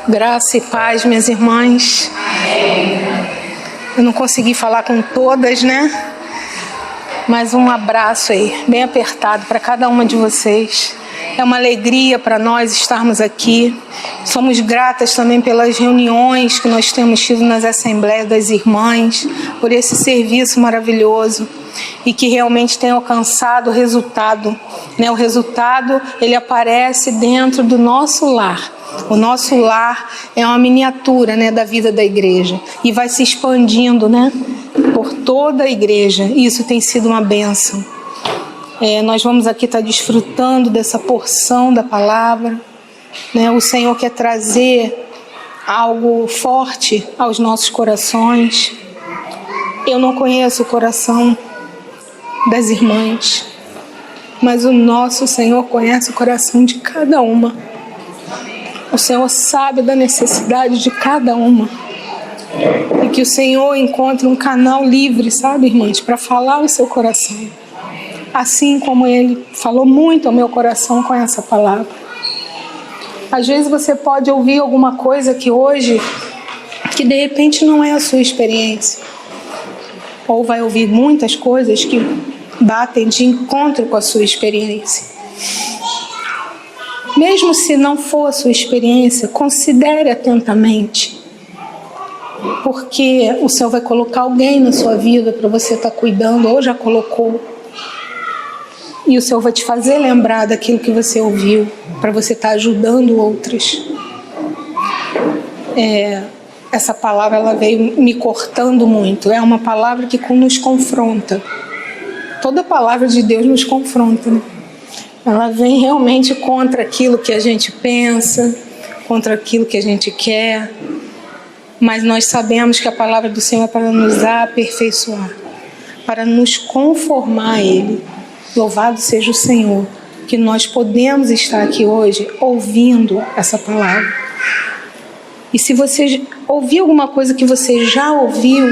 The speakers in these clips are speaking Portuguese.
Graça e paz, minhas irmãs. Eu não consegui falar com todas, né? Mas um abraço aí, bem apertado para cada uma de vocês. É uma alegria para nós estarmos aqui. Somos gratas também pelas reuniões que nós temos tido nas Assembleias das Irmãs, por esse serviço maravilhoso e que realmente tem alcançado o resultado. O resultado, ele aparece dentro do nosso lar. O nosso lar é uma miniatura, da vida da igreja e vai se expandindo, por toda a igreja. Isso tem sido uma bênção. Nós vamos aqui estar desfrutando dessa porção da palavra. O Senhor quer trazer algo forte aos nossos corações. Eu não conheço o coração das irmãs, mas o nosso Senhor conhece o coração de cada uma. O Senhor sabe da necessidade de cada uma. E que o Senhor encontre um canal livre, sabe, irmãs, para falar o seu coração. Assim como Ele falou muito ao meu coração com essa palavra. Às vezes você pode ouvir alguma coisa que hoje, que de repente não é a sua experiência. Ou vai ouvir muitas coisas que batem de encontro com a sua experiência. Mesmo se não for a sua experiência, considere atentamente. Porque o Senhor vai colocar alguém na sua vida para você estar cuidando, ou já colocou. E o Senhor vai te fazer lembrar daquilo que você ouviu, para você estar ajudando outras. Essa palavra ela veio me cortando muito. É uma palavra que nos confronta. Toda palavra de Deus nos confronta, Ela vem realmente contra aquilo que a gente pensa, contra aquilo que a gente quer. Mas nós sabemos que a palavra do Senhor é para nos aperfeiçoar, para nos conformar a Ele. Louvado seja o Senhor, que nós podemos estar aqui hoje ouvindo essa palavra. E se você ouvir alguma coisa que você já ouviu,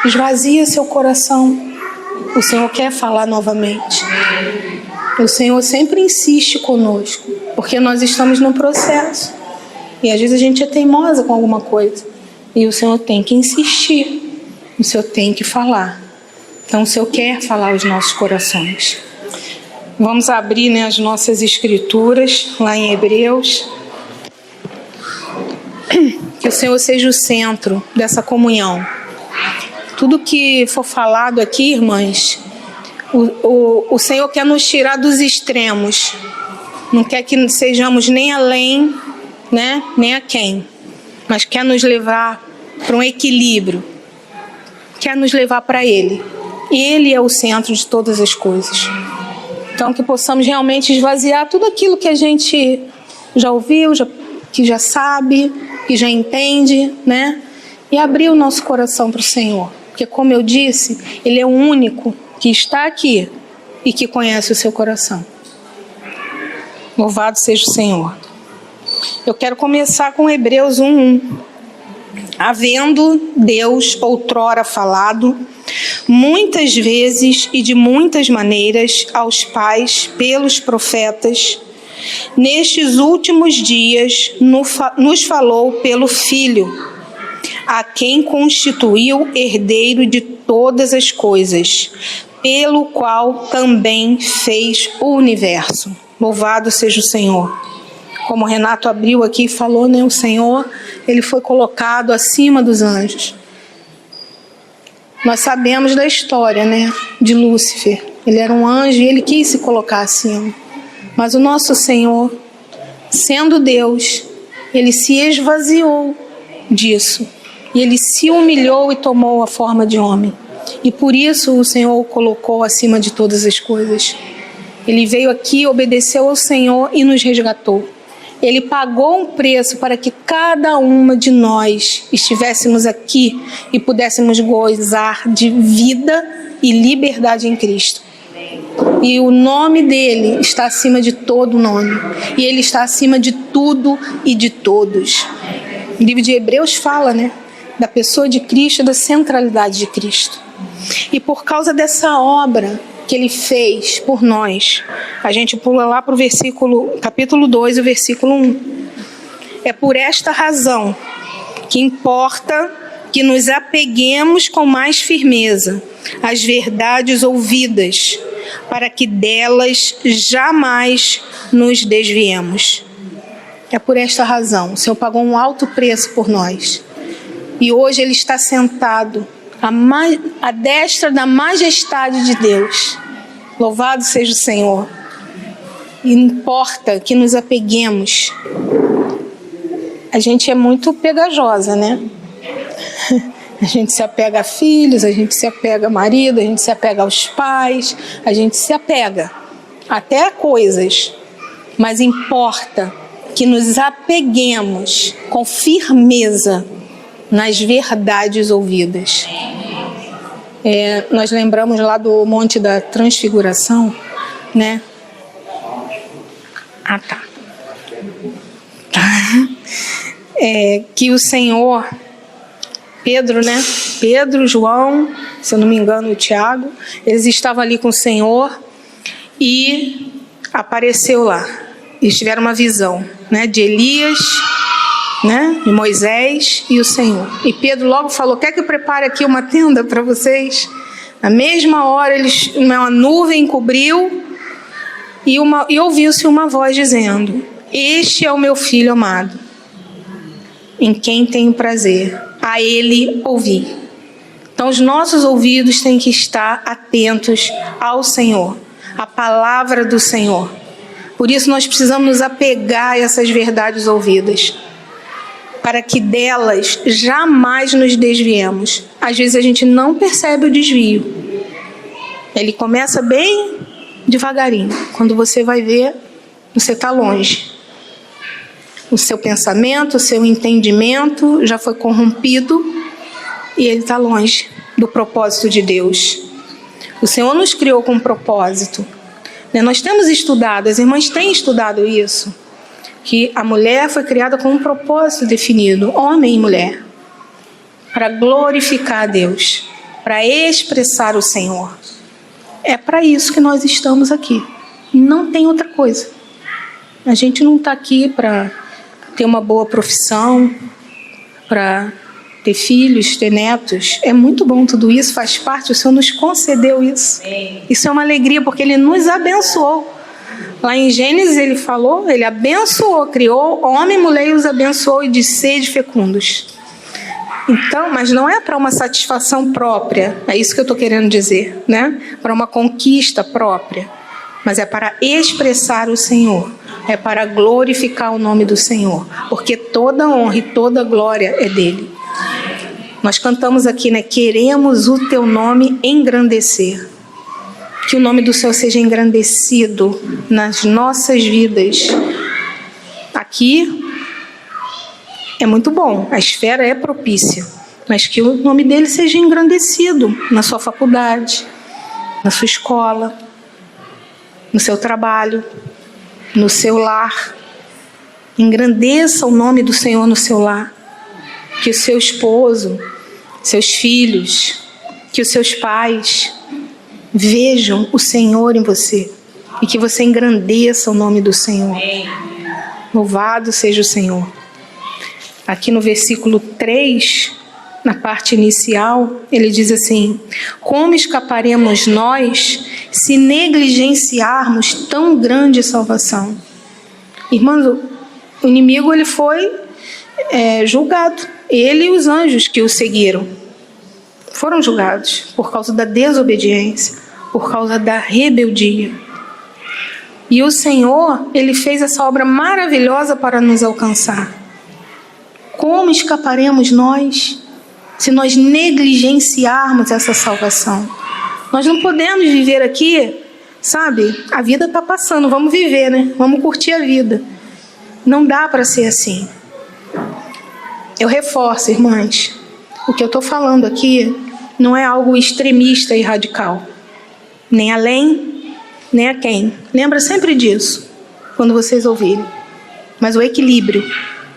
esvazia seu coração. O Senhor quer falar novamente. O Senhor sempre insiste conosco, porque nós estamos num processo. E às vezes a gente é teimosa com alguma coisa. E o Senhor tem que insistir. O Senhor tem que falar. Então o Senhor quer falar aos nossos corações. Vamos abrir as nossas escrituras lá em Hebreus. Que o Senhor seja o centro dessa comunhão. Tudo que for falado aqui, irmãs, o Senhor quer nos tirar dos extremos. Não quer que sejamos nem além, nem a quem. Mas quer nos levar para um equilíbrio. Quer nos levar para Ele. Ele é o centro de todas as coisas. Então que possamos realmente esvaziar tudo aquilo que a gente já ouviu, que já sabe, que já entende, E abrir o nosso coração para o Senhor. Porque como eu disse, Ele é o único que está aqui e que conhece o seu coração. Louvado seja o Senhor. Eu quero começar com Hebreus 1:1. Havendo Deus outrora falado, muitas vezes e de muitas maneiras aos pais pelos profetas, nestes últimos dias nos falou pelo Filho, a quem constituiu herdeiro de todas as coisas, pelo qual também fez o universo. Louvado seja o Senhor. Como o Renato abriu aqui e falou, o Senhor, Ele foi colocado acima dos anjos. Nós sabemos da história, de Lúcifer. Ele era um anjo e ele quis se colocar acima. Mas o nosso Senhor, sendo Deus, Ele se esvaziou disso. E Ele se humilhou e tomou a forma de homem. E por isso o Senhor o colocou acima de todas as coisas. Ele veio aqui, obedeceu ao Senhor e nos resgatou. Ele pagou um preço para que cada uma de nós estivéssemos aqui e pudéssemos gozar de vida e liberdade em Cristo. E o nome dele está acima de todo nome. E ele está acima de tudo e de todos. O livro de Hebreus fala, da pessoa de Cristo, da centralidade de Cristo. E por causa dessa obra que Ele fez por nós, a gente pula lá para o capítulo 2, o versículo 1. É por esta razão que importa que nos apeguemos com mais firmeza às verdades ouvidas, para que delas jamais nos desviemos. É por esta razão. O Senhor pagou um alto preço por nós. E hoje Ele está sentado à destra da majestade de Deus. Louvado seja o Senhor. E importa que nos apeguemos. A gente é muito pegajosa, né? A gente se apega a filhos, a gente se apega a marido, a gente se apega aos pais, a gente se apega até a coisas. Mas importa que nos apeguemos com firmeza nas verdades ouvidas. Nós lembramos lá do Monte da Transfiguração, né? Que o Senhor, Pedro, né? Pedro, João, se eu não me engano, o Tiago, eles estavam ali com o Senhor e apareceu lá. Eles tiveram uma visão, né? De Elias, né? De Moisés e o Senhor. E Pedro logo falou: quer que eu prepare aqui uma tenda para vocês? Na mesma hora, uma nuvem cobriu e ouviu-se uma voz dizendo: este é o meu filho amado, em quem tenho prazer, a ele ouvir. Então os nossos ouvidos têm que estar atentos ao Senhor, à palavra do Senhor. Por isso nós precisamos nos apegar a essas verdades ouvidas, para que delas jamais nos desviemos. Às vezes a gente não percebe o desvio. Ele começa bem devagarinho. Quando você vai ver, você está longe. O seu pensamento, o seu entendimento já foi corrompido e ele está longe do propósito de Deus. O Senhor nos criou com um propósito. Nós temos estudado, as irmãs têm estudado isso, que a mulher foi criada com um propósito definido, homem e mulher, para glorificar a Deus, para expressar o Senhor. É para isso que nós estamos aqui. Não tem outra coisa. A gente não está aqui para ter uma boa profissão, para ter filhos, ter netos. É muito bom tudo isso, faz parte, o Senhor nos concedeu isso. Isso é uma alegria, porque Ele nos abençoou. Lá em Gênesis Ele falou, Ele abençoou, criou homem e mulher e os abençoou e disse: sede fecundos. Então, mas não é para uma satisfação própria, é isso que eu estou querendo dizer, né? Para uma conquista própria, mas é para expressar o Senhor, é para glorificar o nome do Senhor, porque toda honra e toda glória é dele. Nós cantamos aqui, né? Queremos o teu nome engrandecer. Que o nome do Senhor seja engrandecido nas nossas vidas. Aqui é muito bom, a esfera é propícia, mas que o nome dele seja engrandecido na sua faculdade, na sua escola, no seu trabalho, no seu lar. Engrandeça o nome do Senhor no seu lar. Que o seu esposo, seus filhos, que os seus pais vejam o Senhor em você e que você engrandeça o nome do Senhor. Louvado seja o Senhor. Aqui no versículo 3, na parte inicial, ele diz assim: como escaparemos nós se negligenciarmos tão grande salvação? Irmãos, o inimigo ele foi julgado. Ele e os anjos que o seguiram foram julgados por causa da desobediência, por causa da rebeldia. E o Senhor, Ele fez essa obra maravilhosa para nos alcançar. Como escaparemos nós se nós negligenciarmos essa salvação? Nós não podemos viver aqui, sabe? A vida está passando, vamos viver, né? Vamos curtir a vida. Não dá para ser assim. Eu reforço, irmãs, o que eu estou falando aqui não é algo extremista e radical. Nem além, nem a quem. Lembra sempre disso, quando vocês ouvirem. Mas o equilíbrio,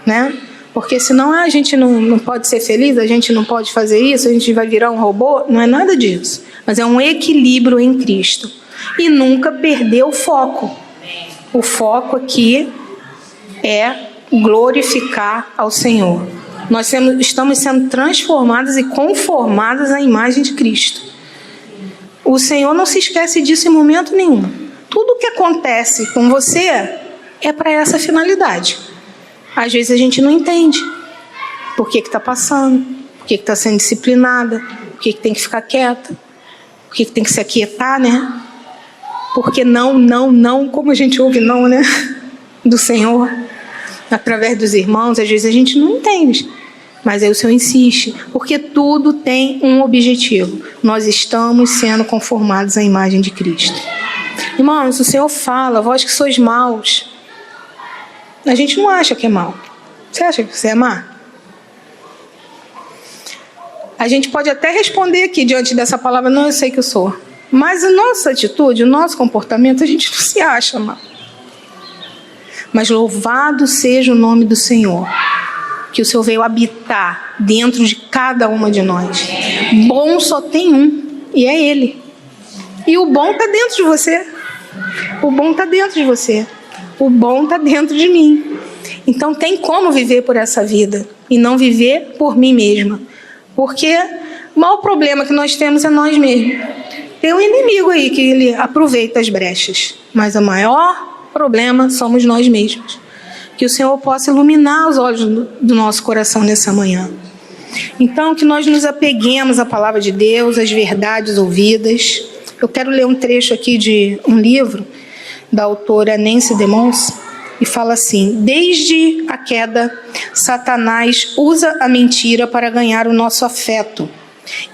né? Porque senão a gente não pode ser feliz, a gente não pode fazer isso, a gente vai virar um robô. Não é nada disso. Mas é um equilíbrio em Cristo. E nunca perder o foco. O foco aqui é glorificar ao Senhor. Nós estamos sendo transformados e conformados à imagem de Cristo. O Senhor não se esquece disso em momento nenhum. Tudo que acontece com você é para essa finalidade. Às vezes a gente não entende por que está passando, por que está sendo disciplinada, por que tem que ficar quieta, por que tem que se aquietar, né? Porque não, como a gente ouve não, né? Do Senhor, através dos irmãos, às vezes a gente não entende. Mas aí o Senhor insiste, porque tudo tem um objetivo. Nós estamos sendo conformados à imagem de Cristo. Irmãos, o Senhor fala, vós que sois maus. A gente não acha que é mal. Você acha que você é má? A gente pode até responder aqui diante dessa palavra, não, eu sei que eu sou. Mas a nossa atitude, o nosso comportamento, a gente não se acha mal. Mas louvado seja o nome do Senhor, que o Senhor veio habitar dentro de cada uma de nós. Bom só tem um, e é Ele. E o bom está dentro de você. O bom está dentro de você. O bom está dentro de mim. Então tem como viver por essa vida e não viver por mim mesma. Porque o maior problema que nós temos é nós mesmos. Tem um inimigo aí que ele aproveita as brechas, mas o maior problema somos nós mesmos. Que o Senhor possa iluminar os olhos do nosso coração nessa manhã. Então, que nós nos apeguemos à palavra de Deus, às verdades ouvidas. Eu quero ler um trecho aqui de um livro da autora Nancy DeMons, e fala assim: desde a queda, Satanás usa a mentira para ganhar o nosso afeto,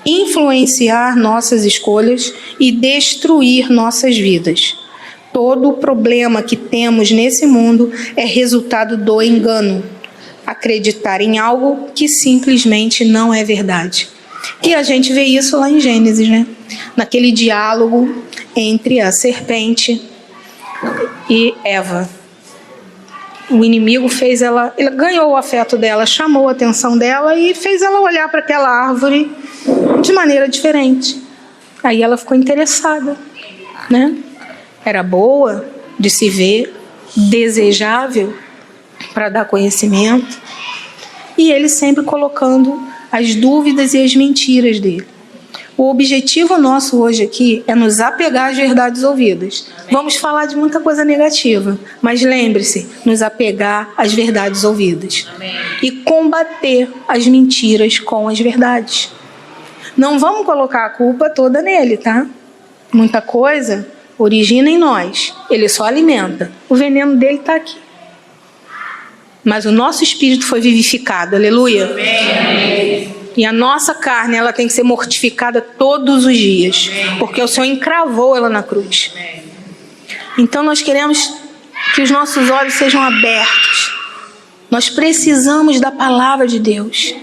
influenciar nossas escolhas e destruir nossas vidas. Todo o problema que temos nesse mundo é resultado do engano. Acreditar em algo que simplesmente não é verdade. E a gente vê isso lá em Gênesis, né? Naquele diálogo entre a serpente e Eva. O inimigo fez ela, ele ganhou o afeto dela, chamou a atenção dela e fez ela olhar para aquela árvore de maneira diferente. Aí ela ficou interessada, né? Era boa de se ver, desejável para dar conhecimento. E ele sempre colocando as dúvidas e as mentiras dele. O objetivo nosso hoje aqui é nos apegar às verdades ouvidas. Vamos falar de muita coisa negativa, mas lembre-se, nos apegar às verdades ouvidas. E combater as mentiras com as verdades. Não vamos colocar a culpa toda nele, tá? Muita coisa origina em nós, ele só alimenta. O veneno dele está aqui. Mas o nosso espírito foi vivificado, aleluia. Amém. E a nossa carne, ela tem que ser mortificada todos os dias, porque o Senhor encravou ela na cruz. Então nós queremos que os nossos olhos sejam abertos. Nós precisamos da palavra de Deus.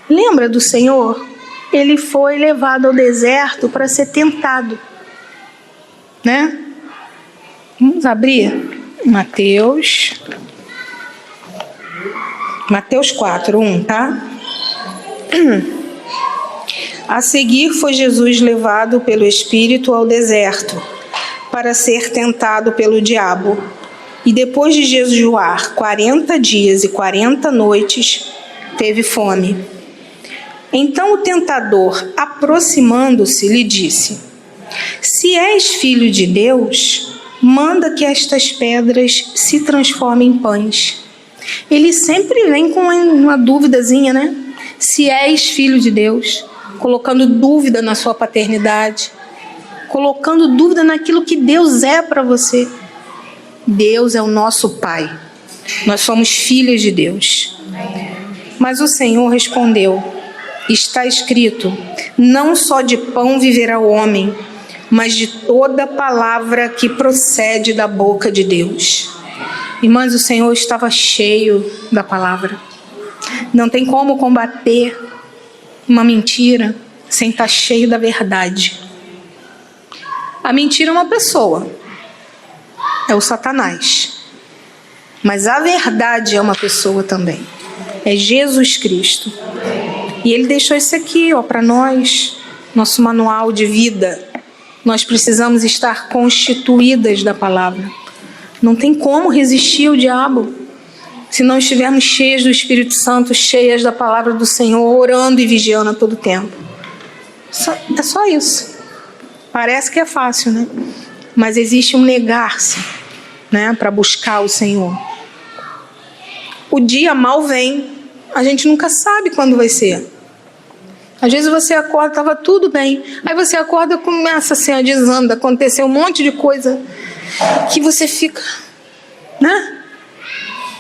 Lembra do Senhor? Ele foi levado ao deserto para ser tentado, né? Vamos abrir Mateus 4:1, tá? A seguir foi Jesus levado pelo Espírito ao deserto para ser tentado pelo diabo. E depois de jejuar 40 dias e 40 noites, teve fome. Então o tentador, aproximando-se, lhe disse: se és filho de Deus, manda que estas pedras se transformem em pães. Ele sempre vem com uma duvidazinha, né? Se és filho de Deus, colocando dúvida na sua paternidade, colocando dúvida naquilo que Deus é para você. Deus é o nosso Pai. Nós somos filhos de Deus. Mas o Senhor respondeu: está escrito, não só de pão viverá o homem, mas de toda palavra que procede da boca de Deus. Irmãs, o Senhor estava cheio da palavra. Não tem como combater uma mentira sem estar cheio da verdade. A mentira é uma pessoa, é o Satanás. Mas a verdade é uma pessoa também, é Jesus Cristo. E Ele deixou isso aqui, para nós, nosso manual de vida. Nós precisamos estar constituídas da palavra. Não tem como resistir ao diabo. se não estivermos cheias do Espírito Santo, cheias da palavra do Senhor, orando e vigiando a todo tempo. É só isso. Parece que é fácil, né? Mas existe um negar-se, né, para buscar o Senhor. O dia mal vem, a gente nunca sabe quando vai ser. Às vezes você acorda, estava tudo bem, aí você acorda e começa assim, a desanda, aconteceu um monte de coisa que você fica, né?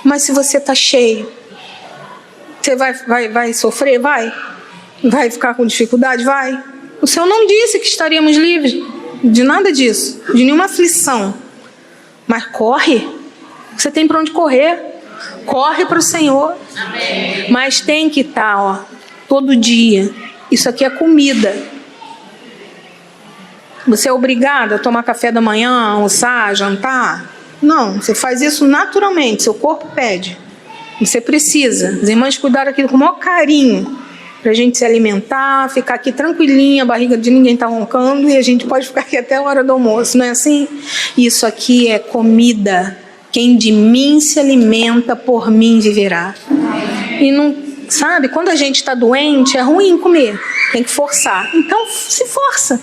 Mas se você está cheio, você vai sofrer? Vai ficar com dificuldade? Vai. O Senhor não disse que estaríamos livres de nada disso, de nenhuma aflição. Mas corre, você tem para onde correr. Corre para o Senhor. Amém. Mas tem que estar, todo dia. Isso aqui é comida. Você é obrigado a tomar café da manhã, almoçar, jantar? Não, você faz isso naturalmente, seu corpo pede. Você precisa. As irmãs cuidaram aqui com o maior carinho para a gente se alimentar, ficar aqui tranquilinha, a barriga de ninguém está roncando e a gente pode ficar aqui até a hora do almoço, não é assim? Isso aqui é comida. Quem de mim se alimenta, por mim viverá. E não, sabe, quando a gente está doente, é ruim comer, tem que forçar. Então, se força.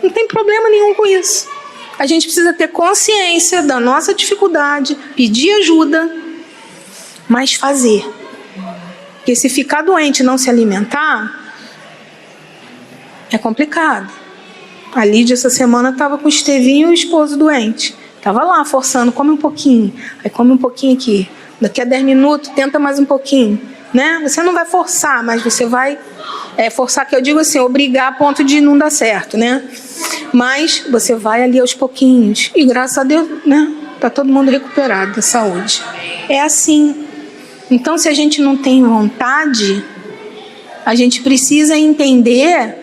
Não tem problema nenhum com isso. A gente precisa ter consciência da nossa dificuldade, pedir ajuda, mas fazer. Porque se ficar doente e não se alimentar, é complicado. A Lídia essa semana estava com o Estevinho e o esposo doente. Estava lá forçando, come um pouquinho, aí come um pouquinho aqui. Daqui a 10 minutos, tenta mais um pouquinho. Né? Você não vai forçar, mas você vai forçar, que eu digo assim, obrigar a ponto de não dar certo, né? Mas você vai ali aos pouquinhos. E graças a Deus, né? Tá todo mundo recuperado da saúde. É assim. Então, se a gente não tem vontade, a gente precisa entender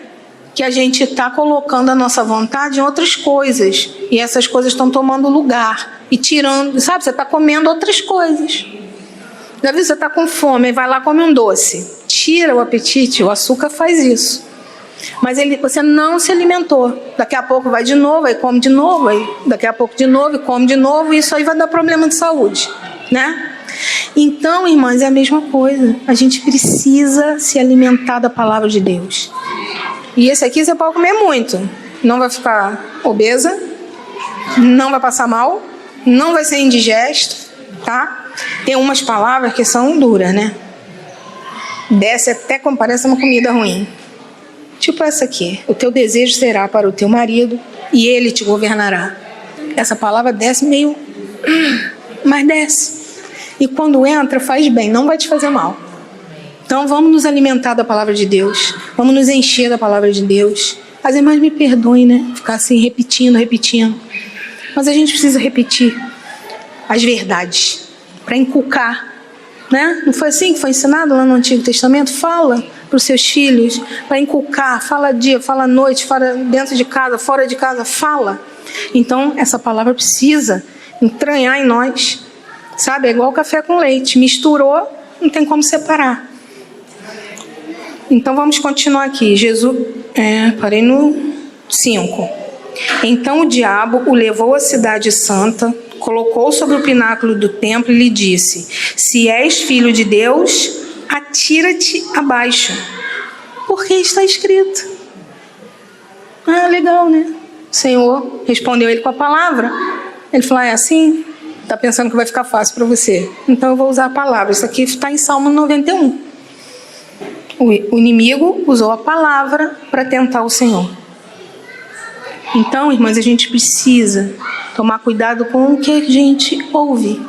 que a gente está colocando a nossa vontade em outras coisas. E essas coisas estão tomando lugar e tirando, sabe? Você está comendo outras coisas. Já viu, você está com fome e vai lá come um doce. Tira o apetite, o açúcar faz isso. Mas você não se alimentou. Daqui a pouco vai de novo, aí come de novo, aí daqui a pouco de novo e come de novo, e isso aí vai dar problema de saúde, né? Então, irmãs, é a mesma coisa. A gente precisa se alimentar da palavra de Deus. E esse aqui você pode comer muito. Não vai ficar obesa, não vai passar mal, não vai ser indigesto, tá? Tem umas palavras que são duras, né? Desce até como parece uma comida ruim. Tipo essa aqui. O teu desejo será para o teu marido e ele te governará. Essa palavra desce meio... mas desce. E quando entra, faz bem, não vai te fazer mal. Então vamos nos alimentar da palavra de Deus. Vamos nos encher da palavra de Deus. As irmãs me perdoem, né? Ficar assim repetindo. Mas a gente precisa repetir as verdades para inculcar, né? Não foi assim que foi ensinado lá no Antigo Testamento? Fala para os seus filhos, para inculcar, fala dia, fala noite, fala dentro de casa, fora de casa, fala. Então essa palavra precisa entranhar em nós, sabe? É igual café com leite, misturou, não tem como separar. Então vamos continuar aqui. Parei no 5. Então o diabo o levou à cidade santa, colocou sobre o pináculo do templo e lhe disse: se és filho de Deus, atira-te abaixo, porque está escrito. Ah, legal, né? O Senhor respondeu ele com a palavra. Ele falou: é assim? Está pensando que vai ficar fácil para você? Então eu vou usar a palavra. Isso aqui está em Salmo 91. O inimigo usou a palavra para tentar o Senhor. Então, irmãs, a gente precisa tomar cuidado com o que a gente ouve.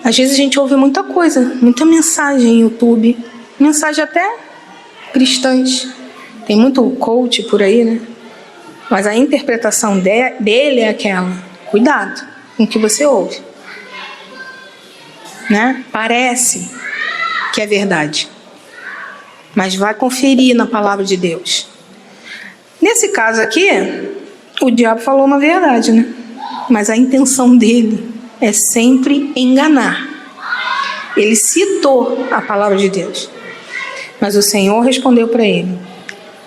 Às vezes a gente ouve muita coisa, muita mensagem em YouTube, mensagem até cristãs. Tem muito coach por aí, né? Mas a interpretação dele é aquela. Cuidado com o que você ouve. Né? Parece que é verdade, mas vai conferir na palavra de Deus. Nesse caso aqui, o diabo falou uma verdade, né? Mas a intenção dele é sempre enganar. Ele citou a palavra de Deus, mas o Senhor respondeu para ele: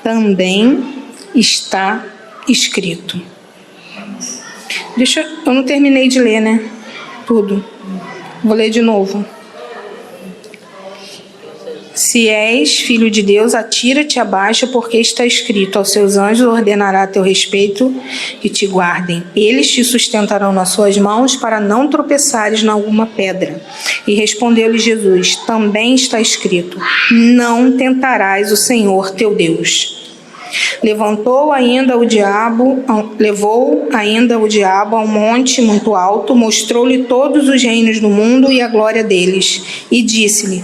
também está escrito. Eu não terminei de ler, né? tudo. Vou ler de novo. Se és filho de Deus, atira-te abaixo, porque está escrito: aos seus anjos ordenará a teu respeito que te guardem. Eles te sustentarão nas suas mãos, para não tropeçares em alguma pedra. E respondeu-lhe Jesus: também está escrito: não tentarás o Senhor teu Deus. Levou ainda o diabo a um monte muito alto, mostrou-lhe todos os reinos do mundo e a glória deles, e disse-lhe: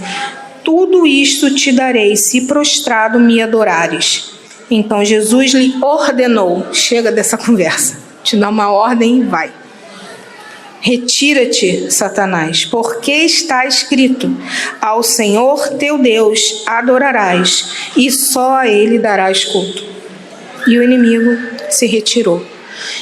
tudo isto te darei, se prostrado me adorares. Então Jesus lhe ordenou: chega dessa conversa, te dá uma ordem e vai. Retira-te, Satanás, porque está escrito: ao Senhor teu Deus adorarás, e só a ele darás culto. E o inimigo se retirou.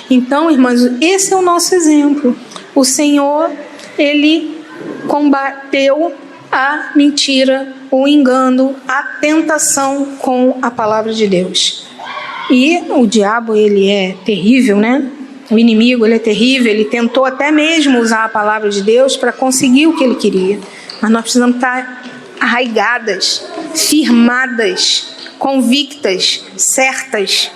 Então, irmãos, esse é o nosso exemplo. O Senhor, ele combateu a mentira, o engano, a tentação com a palavra de Deus. E o diabo, ele é terrível, né? O inimigo, ele é terrível, ele tentou até mesmo usar a palavra de Deus para conseguir o que ele queria. Mas nós precisamos estar arraigadas, firmadas, convictas, certas,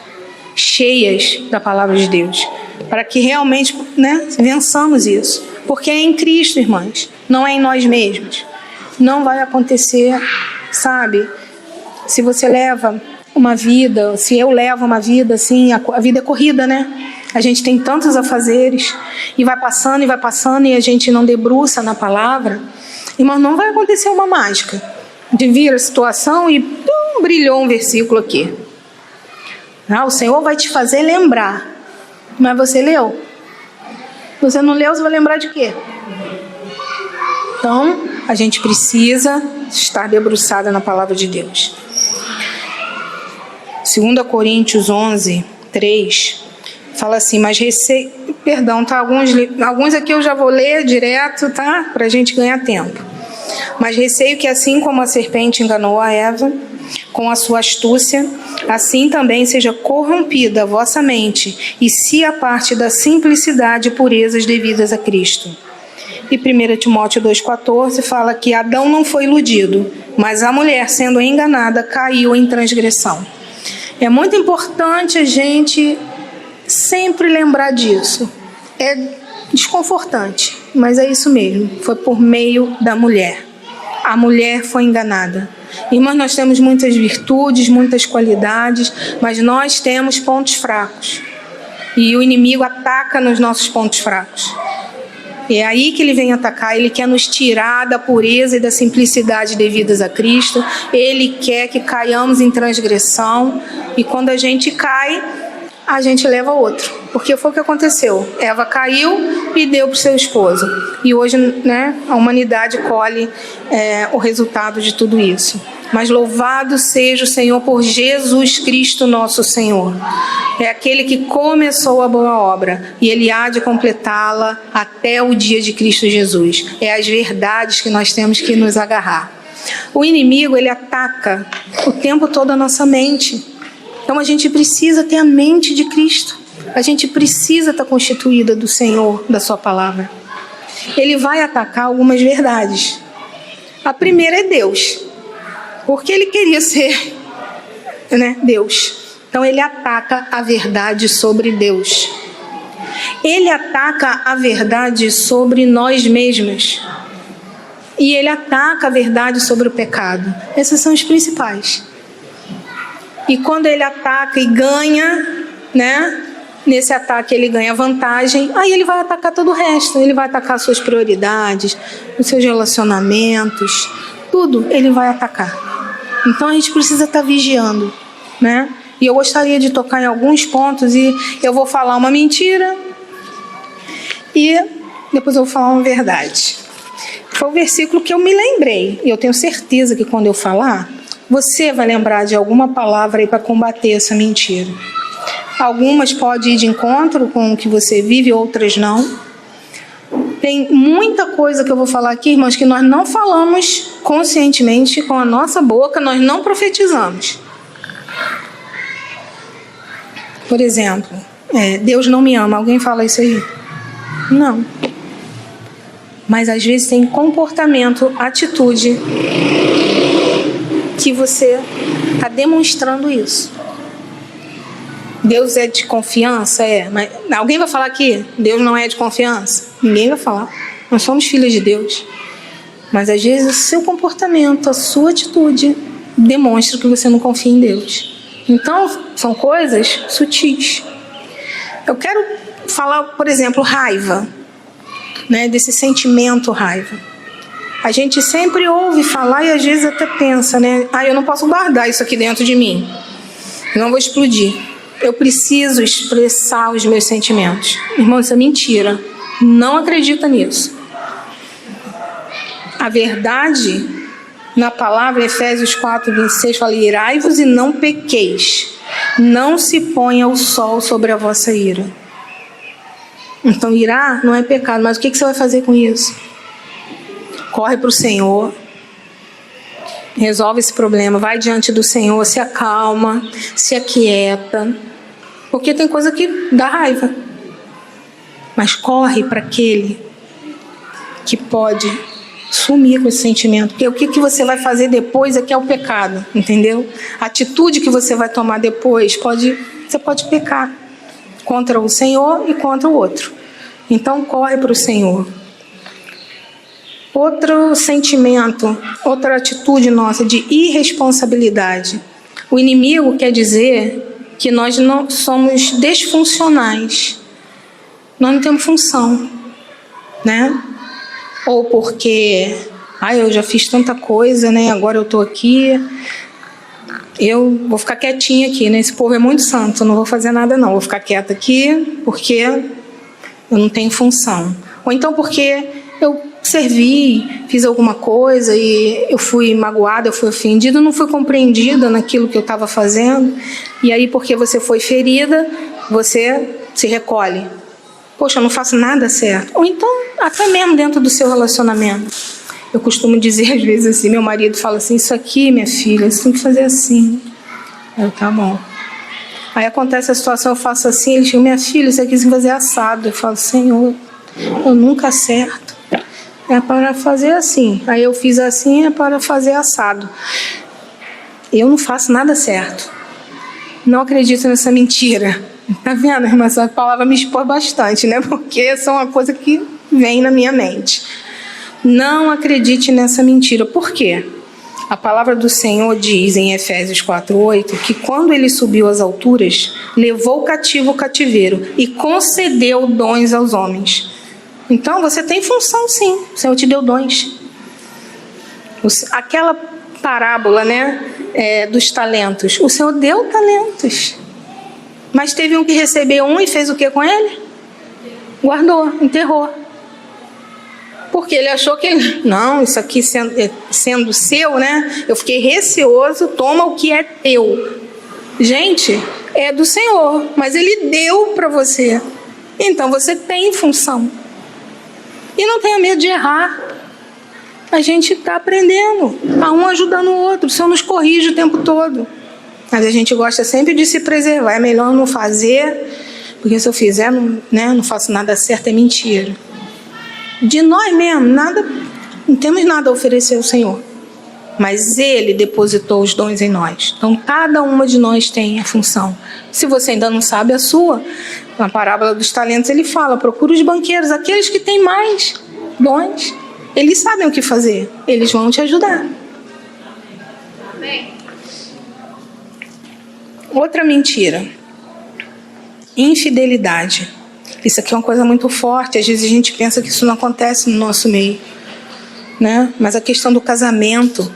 cheias da palavra de Deus, para que realmente, né, vençamos isso. Porque é em Cristo, irmãs, não é em nós mesmos. Não vai acontecer, sabe? Se você leva uma vida, se eu levo uma vida assim, a vida é corrida, né? A gente tem tantos afazeres e vai passando e a gente não debruça na palavra. Irmão, não vai acontecer uma mágica de vir a situação e brilhou um versículo aqui. O Senhor vai te fazer lembrar. Mas você leu? Você não leu, você vai lembrar de quê? Então, a gente precisa estar debruçada na palavra de Deus. 2 Coríntios 11, 3, fala assim, mas receio... Perdão, tá? Alguns aqui eu já vou ler direto, tá? Para a gente ganhar tempo. Mas receio que assim como a serpente enganou a Eva com a sua astúcia, assim também seja corrompida a vossa mente e se aparte da simplicidade e purezas devidas a Cristo. E 1 Timóteo 2,14 fala que Adão não foi iludido, mas a mulher, sendo enganada, caiu em transgressão. É muito importante a gente sempre lembrar disso. É desconfortante, mas é isso mesmo. Foi por meio da mulher. A mulher foi enganada. Irmãos, nós temos muitas virtudes, muitas qualidades, mas nós temos pontos fracos. E o inimigo ataca nos nossos pontos fracos. É aí que ele vem atacar. Ele quer nos tirar da pureza e da simplicidade devidas a Cristo. Ele quer que caiamos em transgressão. E quando a gente cai, a gente leva outro. Porque foi o que aconteceu. Eva caiu e deu para o seu esposo. E hoje, né, a humanidade colhe o resultado de tudo isso. Mas louvado seja o Senhor por Jesus Cristo nosso Senhor. É aquele que começou a boa obra e Ele há de completá-la até o dia de Cristo Jesus. É as verdades que nós temos que nos agarrar. O inimigo, ele ataca o tempo todo a nossa mente. Então a gente precisa ter a mente de Cristo. A gente precisa estar constituída do Senhor, da sua palavra. Ele vai atacar algumas verdades. A primeira é Deus. Porque ele queria ser, né, Deus. Então ele ataca a verdade sobre Deus. Ele ataca a verdade sobre nós mesmos. E ele ataca a verdade sobre o pecado. Esses são os principais. E quando ele ataca e ganha, né? Nesse ataque ele ganha vantagem, aí ele vai atacar todo o resto. Ele vai atacar suas prioridades, os seus relacionamentos, tudo ele vai atacar. Então a gente precisa estar vigiando, né? E eu gostaria de tocar em alguns pontos e eu vou falar uma mentira e depois eu vou falar uma verdade. Foi o versículo que eu me lembrei e eu tenho certeza que quando eu falar, você vai lembrar de alguma palavra aí para combater essa mentira. Algumas podem ir de encontro com o que você vive, outras não. Tem muita coisa que eu vou falar aqui, irmãos, que nós não falamos conscientemente com a nossa boca, nós não profetizamos. Por exemplo, Deus não me ama. Alguém fala isso aí? Não. Mas às vezes tem comportamento, atitude, que você está demonstrando isso. Deus é de confiança? É. Mas alguém vai falar que Deus não é de confiança? Ninguém vai falar. Nós somos filhos de Deus. Mas às vezes o seu comportamento, a sua atitude demonstra que você não confia em Deus. Então, são coisas sutis. Eu quero falar, por exemplo, raiva, né, desse sentimento raiva. A gente sempre ouve falar e às vezes até pensa, né? Eu não posso guardar isso aqui dentro de mim. Não vou explodir. Eu preciso expressar os meus sentimentos. Irmão, isso é mentira. Não acredita nisso. A verdade, na palavra Efésios 4:26, fala: irai-vos e não pequeis. Não se ponha o sol sobre a vossa ira. Então, irar não é pecado, mas o que você vai fazer com isso? Corre para o Senhor, resolve esse problema, vai diante do Senhor, se acalma, se aquieta, porque tem coisa que dá raiva, mas corre para aquele que pode sumir com esse sentimento, porque o que você vai fazer depois é que é o pecado, entendeu? A atitude que você vai tomar depois, você pode pecar contra o Senhor e contra o outro. Então corre para o Senhor. Outro sentimento, outra atitude nossa de irresponsabilidade. O inimigo quer dizer que nós não somos disfuncionais. Nós não temos função, né? Ou porque, eu já fiz tanta coisa, né? Agora eu estou aqui, eu vou ficar quietinha aqui, né? Esse povo é muito santo, eu não vou fazer nada não, vou ficar quieta aqui porque eu não tenho função. Ou então porque eu servi, fiz alguma coisa e eu fui magoada, eu fui ofendida, não fui compreendida naquilo que eu estava fazendo. E aí, porque você foi ferida, você se recolhe. Poxa, eu não faço nada certo. Ou então, até mesmo dentro do seu relacionamento. Eu costumo dizer às vezes assim, meu marido fala assim: isso aqui, minha filha, você tem que fazer assim. Tá bom. Aí acontece a situação, eu faço assim, ele diz: minha filha, você quis fazer assado. Eu falo: Senhor, eu nunca acerto. É para fazer assim. Aí eu fiz assim, é para fazer assado. Eu não faço nada certo. Não acredito nessa mentira. Tá vendo, irmã? Essa palavra me expõe bastante, né? Porque essa é uma coisa que vem na minha mente. Não acredite nessa mentira. Por quê? A palavra do Senhor diz em Efésios 4:8 que quando ele subiu às alturas, levou cativo o cativeiro e concedeu dons aos homens. Então você tem função, sim. O Senhor te deu dons. Aquela parábola, né, dos talentos. O Senhor deu talentos. Mas teve um que recebeu um e fez o que com ele? Guardou, enterrou. Porque ele achou que não, isso aqui sendo seu, né? Eu fiquei receoso, toma o que é teu. Gente, é do Senhor, mas ele deu para você. Então você tem função. E não tenha medo de errar. A gente está aprendendo, um ajudando o outro. O Senhor nos corrige o tempo todo. Mas a gente gosta sempre de se preservar. É melhor não fazer, porque se eu fizer, não faço nada certo, é mentira. De nós mesmos, não temos nada a oferecer ao Senhor. Mas Ele depositou os dons em nós. Então, cada uma de nós tem a função. Se você ainda não sabe a sua, na parábola dos talentos ele fala: procura os banqueiros, aqueles que têm mais dons. Eles sabem o que fazer. Eles vão te ajudar. Amém. Outra mentira. Infidelidade. Isso aqui é uma coisa muito forte. Às vezes a gente pensa que isso não acontece no nosso meio, né? Mas a questão do casamento.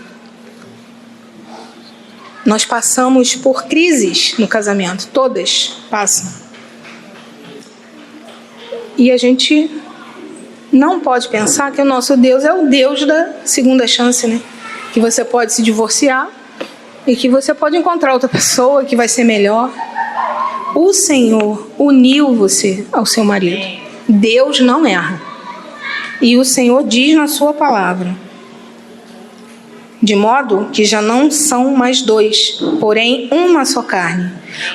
Nós passamos por crises no casamento. Todas passam. E a gente não pode pensar que o nosso Deus é o Deus da segunda chance, né? Que você pode se divorciar e que você pode encontrar outra pessoa que vai ser melhor. O Senhor uniu você ao seu marido. Deus não erra. E o Senhor diz na sua palavra: de modo que já não são mais dois, porém uma só carne.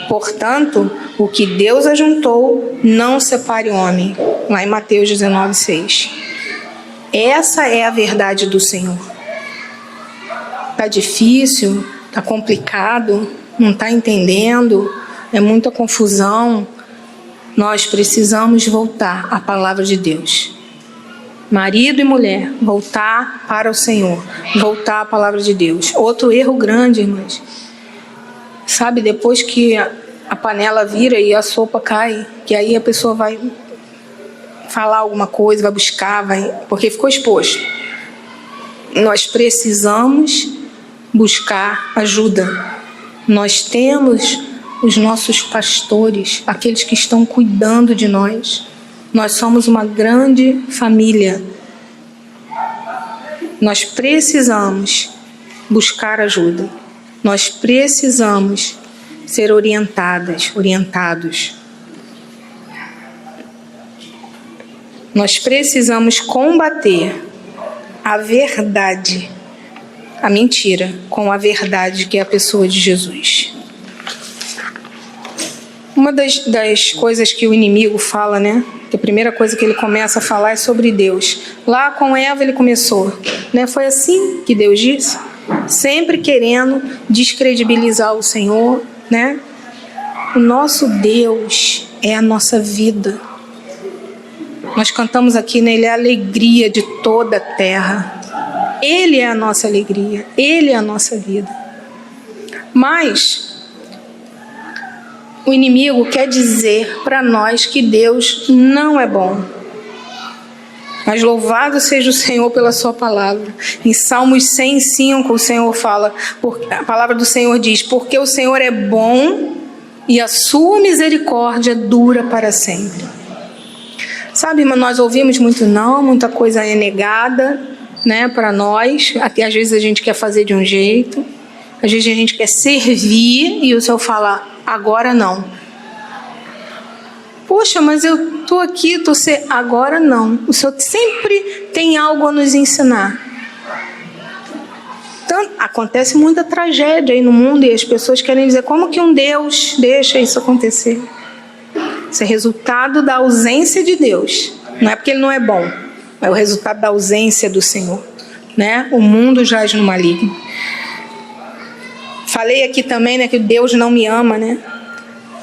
Portanto, o que Deus ajuntou, não separe o homem. Lá em Mateus 19:6. Essa é a verdade do Senhor. Tá difícil, tá complicado, não tá entendendo, é muita confusão. Nós precisamos voltar à palavra de Deus. Marido e mulher, voltar para o Senhor, voltar à palavra de Deus. Outro erro grande, irmãs. Sabe, depois que a panela vira e a sopa cai, que aí a pessoa vai falar alguma coisa, vai buscar, porque ficou exposto. Nós precisamos buscar ajuda. Nós temos os nossos pastores, aqueles que estão cuidando de nós. Nós somos uma grande família. Nós precisamos buscar ajuda. Nós precisamos ser orientados. Nós precisamos combater a verdade, a mentira, com a verdade que é a pessoa de Jesus. Uma das coisas que o inimigo fala, né? Que a primeira coisa que ele começa a falar é sobre Deus. Lá com Eva ele começou, né? Foi assim que Deus disse, sempre querendo descredibilizar o Senhor, né? O nosso Deus é a nossa vida. Nós cantamos aqui, né? Ele é a alegria de toda a terra. Ele é a nossa alegria, Ele é a nossa vida. Mas o inimigo quer dizer para nós que Deus não é bom. Mas louvado seja o Senhor pela sua palavra. Em Salmos 105 o Senhor fala, a palavra do Senhor diz, porque o Senhor é bom e a sua misericórdia dura para sempre. Sabe, mas nós ouvimos muito não, muita coisa é negada, né, para nós. Até às vezes a gente quer fazer de um jeito, às vezes a gente quer servir e o Senhor fala, agora não. Poxa, mas eu estou aqui, agora não. O Senhor sempre tem algo a nos ensinar. Então, acontece muita tragédia aí no mundo e as pessoas querem dizer, como que um Deus deixa isso acontecer? Isso é resultado da ausência de Deus. Não é porque Ele não é bom, é o resultado da ausência do Senhor, né? O mundo jaz no maligno. Falei aqui também, né, que Deus não me ama, né?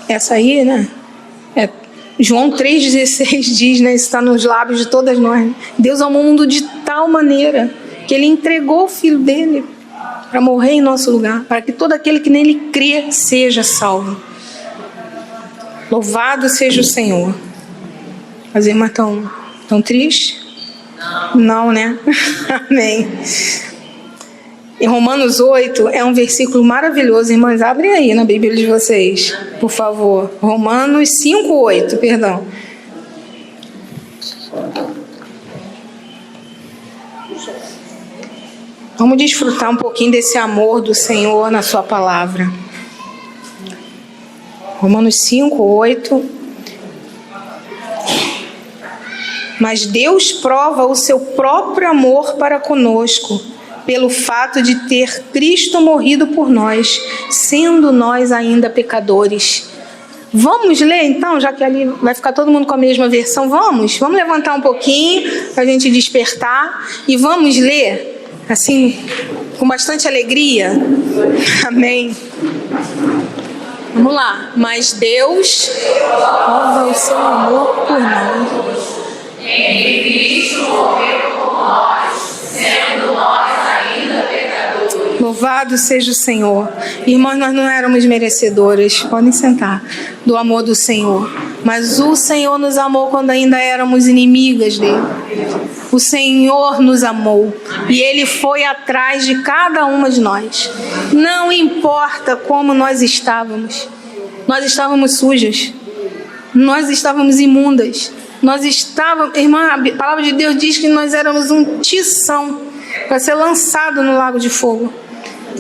Essa aí, né? João 3,16 diz, né? Isso está nos lábios de todas nós. Né? Deus amou o mundo de tal maneira que Ele entregou o Filho dele para morrer em nosso lugar, para que todo aquele que nele crê seja salvo. Louvado seja o Senhor. As irmãs estão tristes? Não, né? Amém. Em Romanos 8 é um versículo maravilhoso. Irmãs, abrem aí na Bíblia de vocês, por favor. Romanos 5:8, perdão. Vamos desfrutar um pouquinho desse amor do Senhor na sua palavra. Romanos 5:8. Mas Deus prova o seu próprio amor para conosco, pelo fato de ter Cristo morrido por nós, sendo nós ainda pecadores. Vamos ler então, já que ali vai ficar todo mundo com a mesma versão. Vamos levantar um pouquinho para a gente despertar e vamos ler, assim, com bastante alegria. Amém. Vamos lá. Mas Deus prova o seu amor por nós. Em Cristo morreu por nós, sendo nós ainda pecadores. Louvado seja o Senhor. Irmãos, nós não éramos merecedoras, podem sentar, do amor do Senhor. Mas o Senhor nos amou quando ainda éramos inimigas dele. O Senhor nos amou e Ele foi atrás de cada uma de nós. Não importa como nós estávamos sujas, nós estávamos imundas, irmã, a palavra de Deus diz que nós éramos um tição para ser lançado no lago de fogo.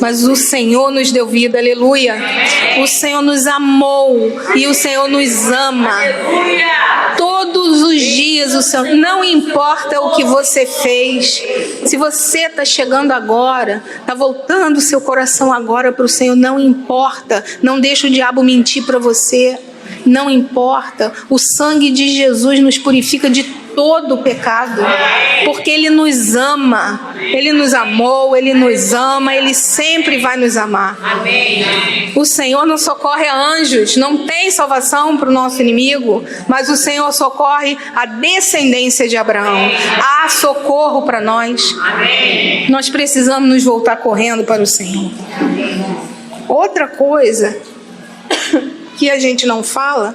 Mas o Senhor nos deu vida, aleluia. O Senhor nos amou e o Senhor nos ama. Todos os dias o Senhor, não importa o que você fez. Se você está chegando agora, está voltando o seu coração agora para o Senhor, não importa. Não deixa o diabo mentir para você. Não importa, o sangue de Jesus nos purifica de todo o pecado, porque Ele nos ama, Ele nos amou, Ele nos ama, Ele sempre vai nos amar. O Senhor não socorre a anjos, não tem salvação para o nosso inimigo, mas o Senhor socorre a descendência de Abraão. Há socorro para nós. Nós precisamos nos voltar correndo para o Senhor. Outra coisa que a gente não fala,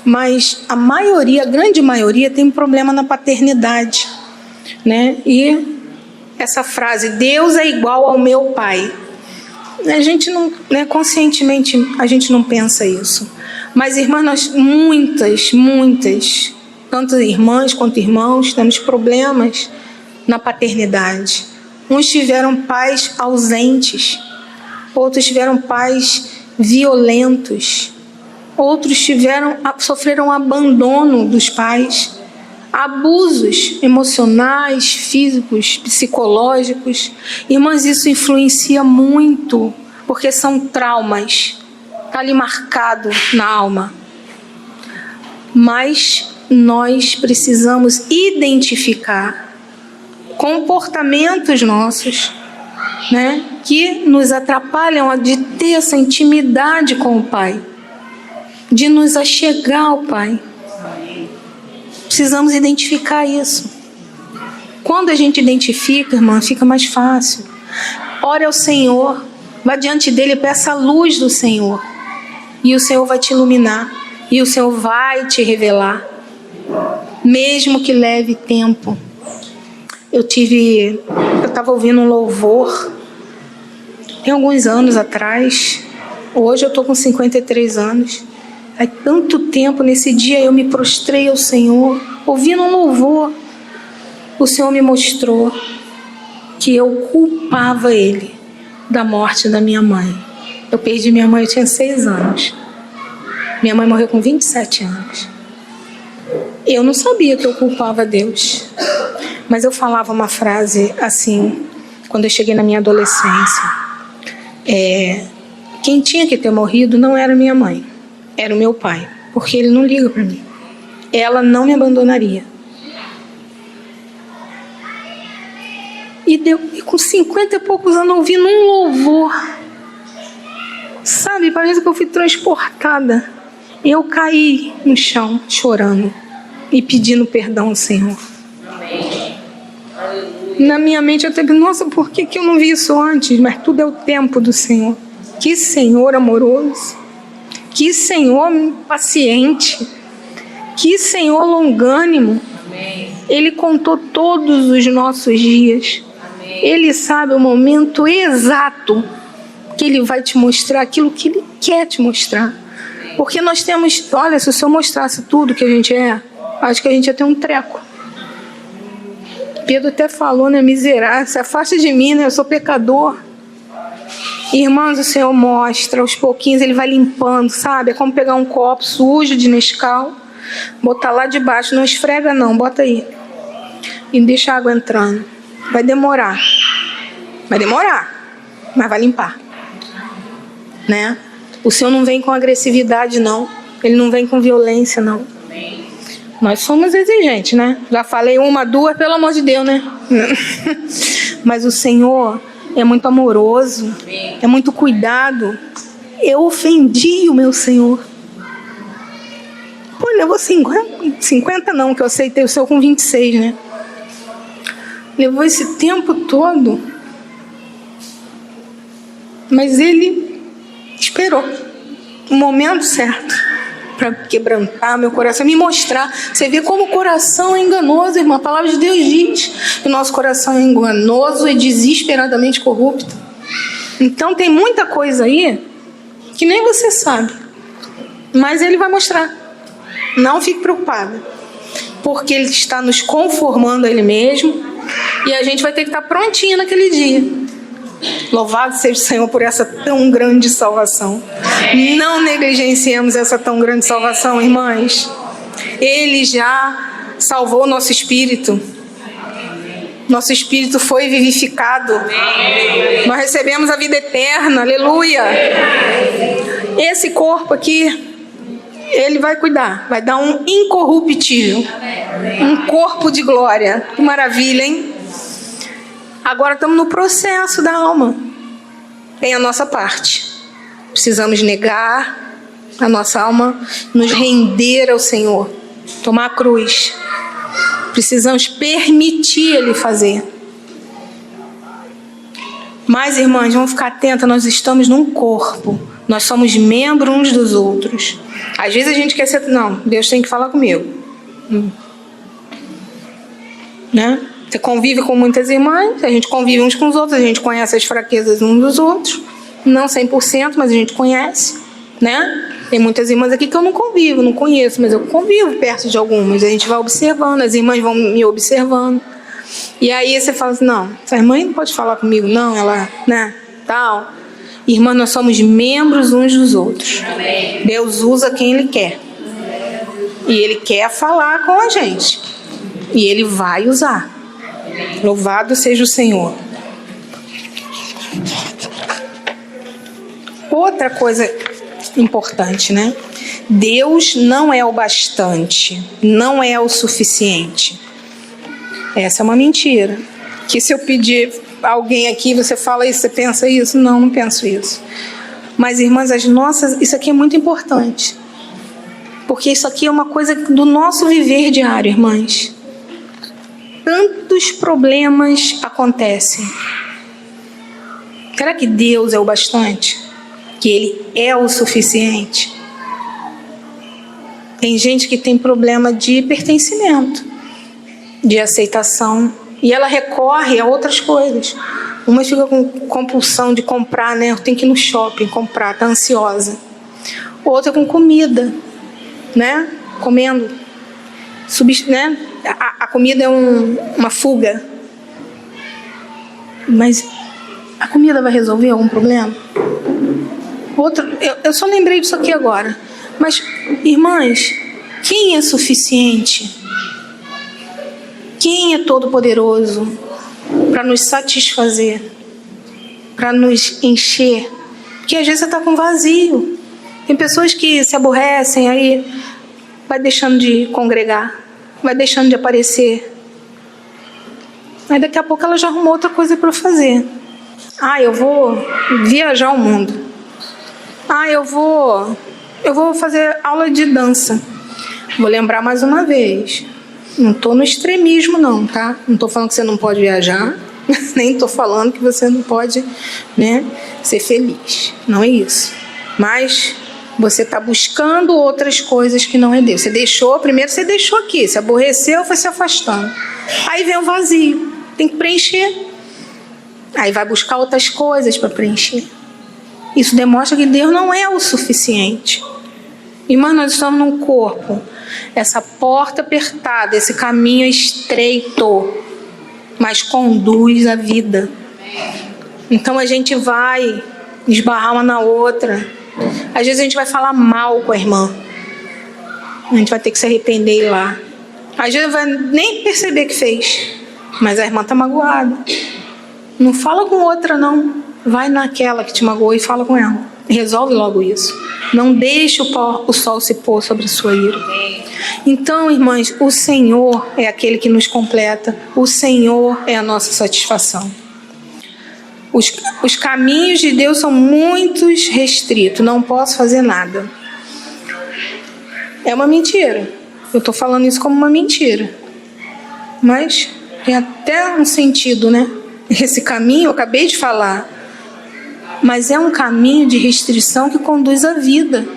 mas a maioria, a grande maioria, tem um problema na paternidade, né? E essa frase, Deus é igual ao meu pai. A gente não, né, conscientemente, a gente não pensa isso. Mas, irmãs, nós, muitas, tanto irmãs quanto irmãos, temos problemas na paternidade. Uns tiveram pais ausentes, outros tiveram pais violentos, outros sofreram abandono dos pais, abusos emocionais, físicos, psicológicos. Irmãs, isso influencia muito, porque são traumas, está ali marcado na alma. Mas nós precisamos identificar comportamentos nossos, né, que nos atrapalham de ter essa intimidade com o Pai, de nos achegar ao Pai. Precisamos identificar isso. Quando a gente identifica, irmã, fica mais fácil. Ore ao Senhor, vá diante dele e peça a luz do Senhor. E o Senhor vai te iluminar. E o Senhor vai te revelar. Mesmo que leve tempo. Eu estava ouvindo um louvor tem alguns anos atrás. Hoje eu estou com 53 anos. Há tanto tempo, nesse dia eu me prostrei ao Senhor, ouvindo um louvor. O Senhor me mostrou que eu culpava Ele da morte da minha mãe. Eu perdi minha mãe, eu tinha 6 anos. Minha mãe morreu com 27 anos. Eu não sabia que eu culpava Deus. Mas eu falava uma frase assim, quando eu cheguei na minha adolescência. Quem tinha que ter morrido não era minha mãe, era o meu pai, porque ele não liga para mim. Ela não me abandonaria. E com 50 e poucos anos ouvindo um louvor, sabe, parece que eu fui transportada. Eu caí no chão chorando e pedindo perdão ao Senhor. Na minha mente eu até pensei, nossa, por que eu não vi isso antes? Mas tudo é o tempo do Senhor. Que Senhor amoroso, que Senhor paciente, que Senhor longânimo. Ele contou todos os nossos dias. Ele sabe o momento exato que Ele vai te mostrar aquilo que Ele quer te mostrar. Porque nós temos, olha, se o Senhor mostrasse tudo que a gente é, acho que a gente ia ter um treco. Pedro até falou, né, miserável, se afasta de mim, né, eu sou pecador. Irmãos, o Senhor mostra, aos pouquinhos Ele vai limpando, sabe? É como pegar um copo sujo de Nescau, botar lá de baixo, não esfrega não, bota aí. E deixa a água entrando. Vai demorar, mas vai limpar. Né? O Senhor não vem com agressividade, não. Ele não vem com violência, não. Nós somos exigentes, né? Já falei 1, 2, pelo amor de Deus, né? Mas o Senhor é muito amoroso, é muito cuidado. Eu ofendi o meu Senhor. Pô, levou 50 não, que eu aceitei o Senhor com 26, né? Levou esse tempo todo. Mas Ele esperou o momento certo para quebrantar meu coração, me mostrar. Você vê como o coração é enganoso, irmã. A palavra de Deus diz que o nosso coração é enganoso e desesperadamente corrupto. Então tem muita coisa aí que nem você sabe, mas Ele vai mostrar. Não fique preocupada, porque Ele está nos conformando a Ele mesmo e a gente vai ter que estar prontinho naquele dia. Louvado seja o Senhor por essa tão grande salvação. Não negligenciemos essa tão grande salvação, irmãs. Ele já salvou o nosso espírito. Nosso espírito foi vivificado. Nós recebemos a vida eterna. Aleluia. Esse corpo aqui Ele vai cuidar, vai dar um incorruptível, um corpo de glória. Que maravilha, hein? Agora estamos no processo da alma. Tem a nossa parte. Precisamos negar a nossa alma, nos render ao Senhor, tomar a cruz. Precisamos permitir Ele fazer. Mas, irmãs, vamos ficar atentas, nós estamos num corpo. Nós somos membros uns dos outros. Às vezes a gente quer ser... Não, Deus tem que falar comigo. Né? Você convive com muitas irmãs, a gente convive uns com os outros, a gente conhece as fraquezas uns dos outros. Não 100%, mas a gente conhece. Né? Tem muitas irmãs aqui que eu não convivo, não conheço, mas eu convivo perto de algumas. A gente vai observando, as irmãs vão me observando. E aí você fala assim, não, essa irmã não pode falar comigo, não, ela, né, tal. Irmã, nós somos membros uns dos outros. Deus usa quem Ele quer. E Ele quer falar com a gente. E Ele vai usar. Louvado seja o Senhor. Outra coisa importante, né? Deus não é o bastante, não é o suficiente. Essa é uma mentira. Que se eu pedir a alguém aqui, você fala isso, você pensa isso? Não, não penso isso. Mas, irmãs, isso aqui é muito importante. Porque isso aqui é uma coisa do nosso viver diário, irmãs. Tantos problemas acontecem. Será que Deus é o bastante? Que Ele é o suficiente? Tem gente que tem problema de pertencimento, de aceitação, e ela recorre a outras coisas. Uma fica com compulsão de comprar, né? Tem que ir no shopping comprar, tá ansiosa. Outra com comida, né? Comendo, né? A comida é uma fuga. Mas a comida vai resolver algum problema? Eu só lembrei disso aqui agora. Mas, irmãs, quem é suficiente? Quem é todo-poderoso para nos satisfazer, para nos encher? Porque às vezes você está com vazio. Tem pessoas que se aborrecem, aí vai deixando de congregar, vai deixando de aparecer. Aí daqui a pouco ela já arrumou outra coisa para fazer. Eu vou viajar o mundo. Eu vou fazer aula de dança. Vou lembrar mais uma vez. Não estou no extremismo não, tá? Não estou falando que você não pode viajar. Nem estou falando que você não pode, né, ser feliz. Não é isso. Mas você está buscando outras coisas que não é Deus. Primeiro você deixou aqui. Se aborreceu, foi se afastando. Aí vem o vazio. Tem que preencher. Aí vai buscar outras coisas para preencher. Isso demonstra que Deus não é o suficiente. Irmã, nós estamos num corpo. Essa porta apertada, esse caminho é estreito, mas conduz à vida. Então a gente vai esbarrar uma na outra. Às vezes a gente vai falar mal com a irmã. A gente vai ter que se arrepender e ir lá. Às vezes vai nem perceber que fez, mas a irmã está magoada. Não fala com outra não. Vai naquela que te magoou e fala com ela. Resolve logo isso. Não deixe o sol se pôr sobre a sua ira. Então, irmãs, o Senhor é aquele que nos completa. O Senhor é a nossa satisfação. Os caminhos de Deus são muito restritos. Não posso fazer nada. É uma mentira. Eu estou falando isso como uma mentira. Mas tem até um sentido, né? Esse caminho, eu acabei de falar. Mas é um caminho de restrição que conduz à vida.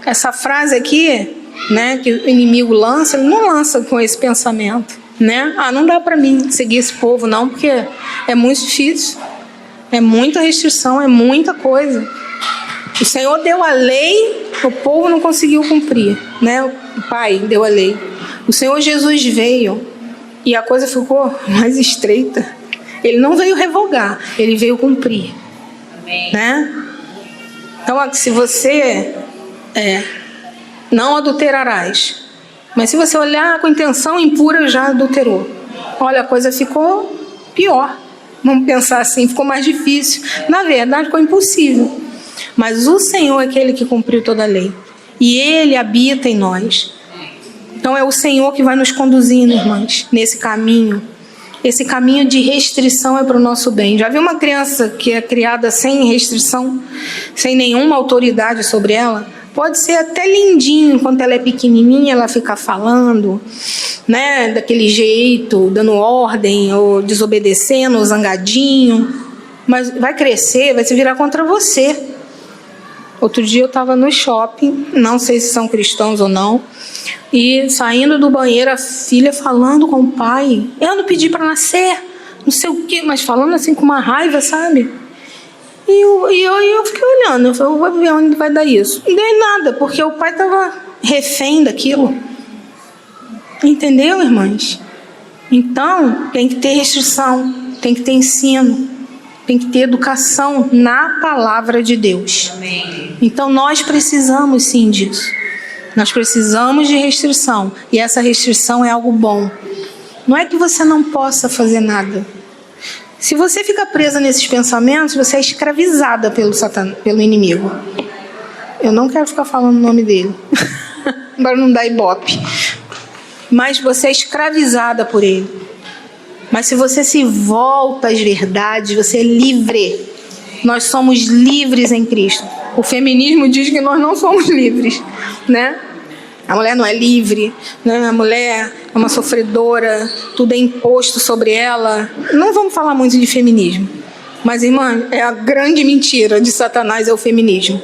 Essa frase aqui, né, que o inimigo lança, ele não lança com esse pensamento, né? Não dá para mim seguir esse povo não, porque é muito difícil. É muita restrição, é muita coisa. O Senhor deu a lei, o povo não conseguiu cumprir, né? O Pai deu a lei. O Senhor Jesus veio e a coisa ficou mais estreita. Ele não veio revogar, ele veio cumprir. Né? Então, se você não adulterarás, mas se você olhar com intenção impura, já adulterou. Olha, a coisa ficou pior. Vamos pensar assim, ficou mais difícil. Na verdade, ficou impossível. Mas o Senhor é aquele que cumpriu toda a lei. e Ele habita em nós. Então é o Senhor que vai nos conduzindo, irmãs, nesse caminho. Esse caminho de restrição é para o nosso bem. Já viu uma criança que é criada sem restrição, sem nenhuma autoridade sobre ela? Pode ser até lindinho, enquanto ela é pequenininha, ela fica falando, né, daquele jeito, dando ordem, ou desobedecendo, ou zangadinho. Mas vai crescer, vai se virar contra você. Outro dia eu estava no shopping, não sei se são cristãos ou não, e saindo do banheiro, a filha falando com o pai: eu não pedi para nascer, não sei o quê, mas falando assim com uma raiva, sabe? E eu fiquei olhando, eu falei: vou ver onde vai dar isso. Não deu nada, porque o pai estava refém daquilo. Entendeu, irmãs? Então, tem que ter restrição, tem que ter ensino, tem que ter educação na palavra de Deus. Amém. Então, nós precisamos sim disso. Nós precisamos de restrição. E essa restrição é algo bom. Não é que você não possa fazer nada. Se você fica presa nesses pensamentos, você é escravizada pelo inimigo. Eu não quero ficar falando o nome dele, para não dar ibope. Mas você é escravizada por ele. Mas se você se volta às verdades, você é livre. Nós somos livres em Cristo. O feminismo diz que nós não somos livres, né? A mulher não é livre, né? A mulher é uma sofredora, tudo é imposto sobre ela. Não vamos falar muito de feminismo, mas, irmã, é a grande mentira de Satanás é o feminismo.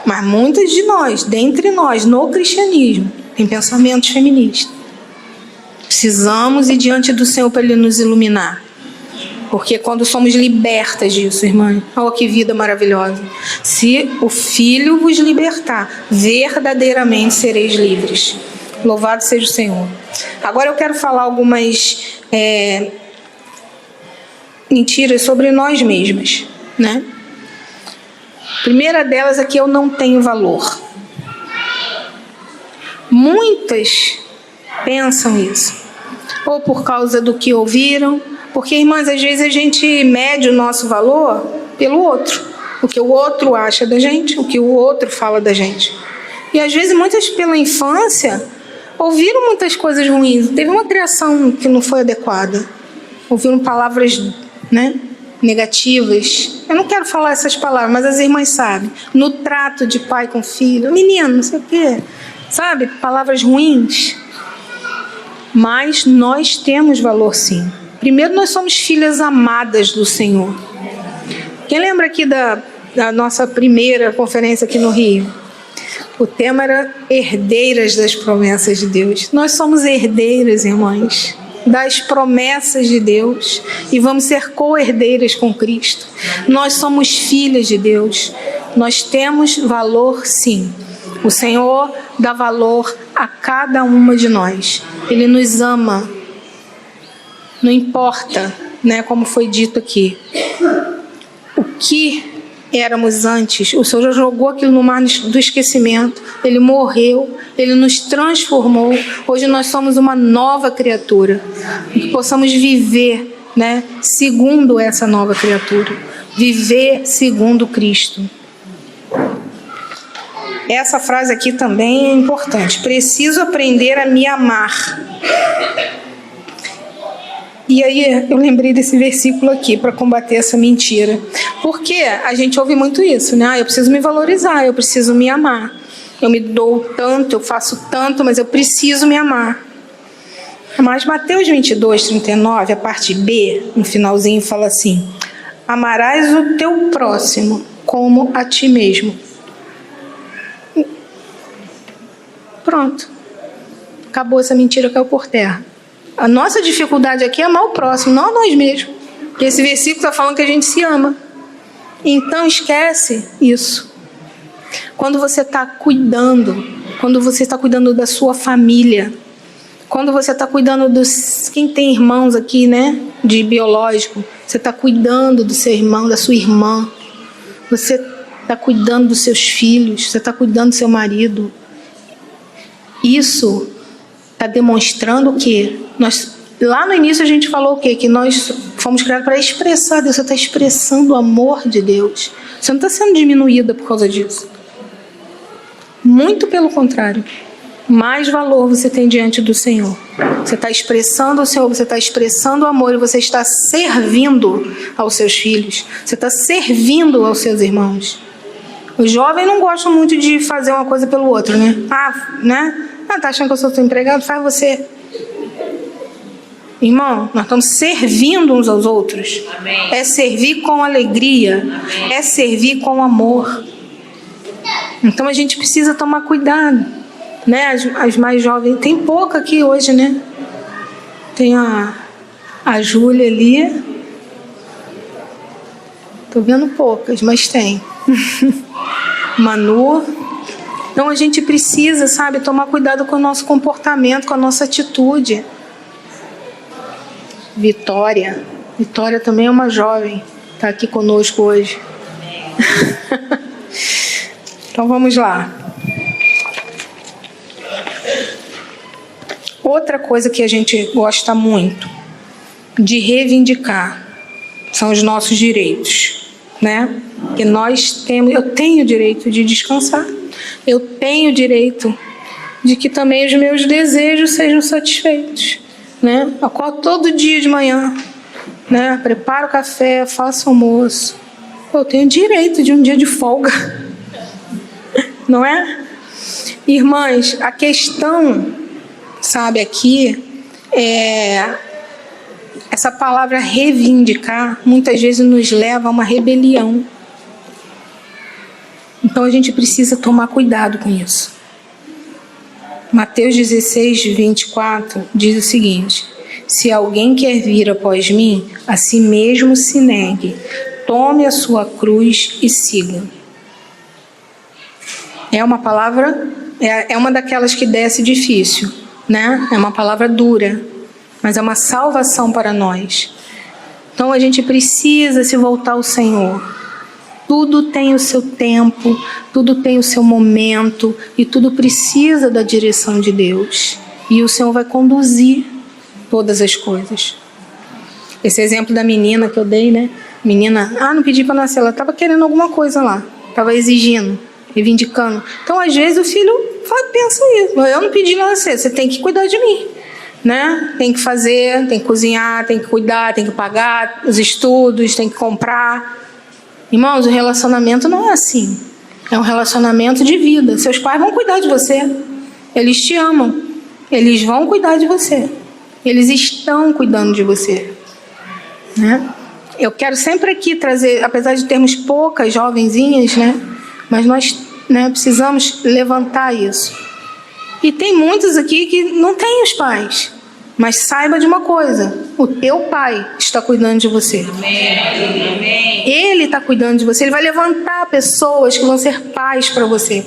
Mas muitas de nós, dentre nós, no cristianismo, tem pensamentos feministas. Precisamos ir diante do Senhor para Ele nos iluminar. Porque quando somos libertas disso, irmã, oh, que vida maravilhosa. Se o Filho vos libertar, verdadeiramente sereis livres. Louvado seja o Senhor. Agora eu quero falar algumas mentiras sobre nós mesmas, né? Primeira delas é que eu não tenho valor. Muitas pensam isso. Ou por causa do que ouviram. Porque, irmãs, às vezes a gente mede o nosso valor pelo outro. O que o outro acha da gente, o que o outro fala da gente. E às vezes muitas pela infância ouviram muitas coisas ruins. Teve uma criação que não foi adequada. Ouviram palavras, né, negativas. Eu não quero falar essas palavras, mas as irmãs sabem. No trato de pai com filho. Menino, não sei o quê. Sabe? Palavras ruins. Mas nós temos valor sim. Primeiro, nós somos filhas amadas do Senhor. Quem lembra aqui da nossa primeira conferência aqui no Rio? O tema era herdeiras das promessas de Deus. Nós somos herdeiras, irmãs, das promessas de Deus e vamos ser co-herdeiras com Cristo. Nós somos filhas de Deus. Nós temos valor, sim. O Senhor dá valor a cada uma de nós. Ele nos ama. Não importa, né, como foi dito aqui, o que éramos antes. O Senhor já jogou aquilo no mar do esquecimento. Ele morreu, Ele nos transformou. Hoje nós somos uma nova criatura. Que possamos viver, né, segundo essa nova criatura. Viver segundo Cristo. Essa frase aqui também é importante. Preciso aprender a me amar. E aí eu lembrei desse versículo aqui para combater essa mentira. Porque a gente ouve muito isso, né? Eu preciso me valorizar, eu preciso me amar. Eu me dou tanto, eu faço tanto, mas eu preciso me amar. Mas Mateus 22, 39, a parte B, no finalzinho, fala assim: amarás o teu próximo como a ti mesmo. Pronto. Acabou essa mentira, caiu por terra. A nossa dificuldade aqui é amar o próximo, não a nós mesmos. Porque esse versículo está falando que a gente se ama. Então esquece isso. Quando você está cuidando da sua família, quando você está cuidando dos... Quem tem irmãos aqui, né, de biológico, você está cuidando do seu irmão, da sua irmã. Você está cuidando dos seus filhos, você está cuidando do seu marido. Isso está demonstrando o quê? Lá no início a gente falou o quê? Que nós fomos criados para expressar Deus. Você está expressando o amor de Deus. Você não está sendo diminuída por causa disso. Muito pelo contrário. Mais valor você tem diante do Senhor. Você está expressando o Senhor, você está expressando o amor e você está servindo aos seus filhos. Você está servindo aos seus irmãos. Os jovens não gostam muito de fazer uma coisa pelo outro, né? Tá achando que eu sou seu empregado? Faz você. Irmão, nós estamos servindo uns aos outros. Amém. É servir com alegria. Amém. É servir com amor. Então a gente precisa tomar cuidado. Né, as mais jovens, tem pouca aqui hoje, né? Tem a Júlia ali. Tô vendo poucas, mas tem. Manu. Então a gente precisa, sabe, tomar cuidado com o nosso comportamento, com a nossa atitude. Vitória também é uma jovem, tá aqui conosco hoje. Então vamos lá. Outra coisa que a gente gosta muito de reivindicar são os nossos direitos, né? Que nós temos, eu tenho o direito de descansar, eu tenho o direito de que também os meus desejos sejam satisfeitos, né? Eu acordo todo dia de manhã, né? Preparo o café, faço almoço. Eu tenho direito de um dia de folga, não é? Irmãs, a questão, sabe, aqui, essa palavra reivindicar muitas vezes nos leva a uma rebelião. Então a gente precisa tomar cuidado com isso. Mateus 16, 24 diz o seguinte: se alguém quer vir após mim, a si mesmo se negue, tome a sua cruz e siga. É uma palavra, é uma daquelas que desce difícil, né? É uma palavra dura, mas é uma salvação para nós. Então a gente precisa se voltar ao Senhor. Tudo tem o seu tempo, tudo tem o seu momento e tudo precisa da direção de Deus. E o Senhor vai conduzir todas as coisas. Esse exemplo da menina que eu dei, né? Menina, não pedi para nascer, ela estava querendo alguma coisa lá, estava exigindo, reivindicando. Então às vezes o filho pensa isso: eu não pedi para nascer, você tem que cuidar de mim, né? Tem que fazer, tem que cozinhar, tem que cuidar, tem que pagar os estudos, tem que comprar. Irmãos, o relacionamento não é assim. É um relacionamento de vida. Seus pais vão cuidar de você. Eles te amam. Eles vão cuidar de você. Eles estão cuidando de você, né? Eu quero sempre aqui trazer, apesar de termos poucas jovenzinhas, né? Mas nós, né, precisamos levantar isso. E tem muitos aqui que não têm os pais. Mas saiba de uma coisa: o teu pai está cuidando de você. Amém. Ele está cuidando de você. Ele vai levantar pessoas que vão ser pais para você.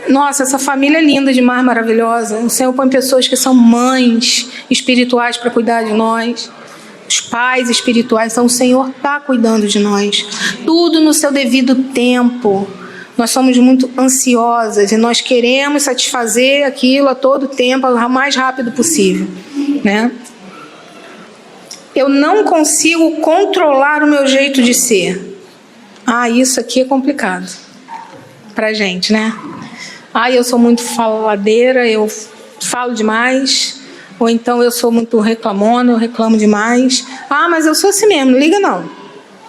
Nossa, essa família é linda demais, maravilhosa. O Senhor põe pessoas que são mães espirituais para cuidar de nós. Os pais espirituais. Então o Senhor está cuidando de nós. Tudo no seu devido tempo. Nós somos muito ansiosas e nós queremos satisfazer aquilo a todo tempo, o mais rápido possível, né? Eu não consigo controlar o meu jeito de ser. Isso aqui é complicado pra gente, né? Eu sou muito faladeira, eu falo demais. Ou então eu sou muito reclamona, eu reclamo demais. Mas eu sou assim mesmo, não liga não.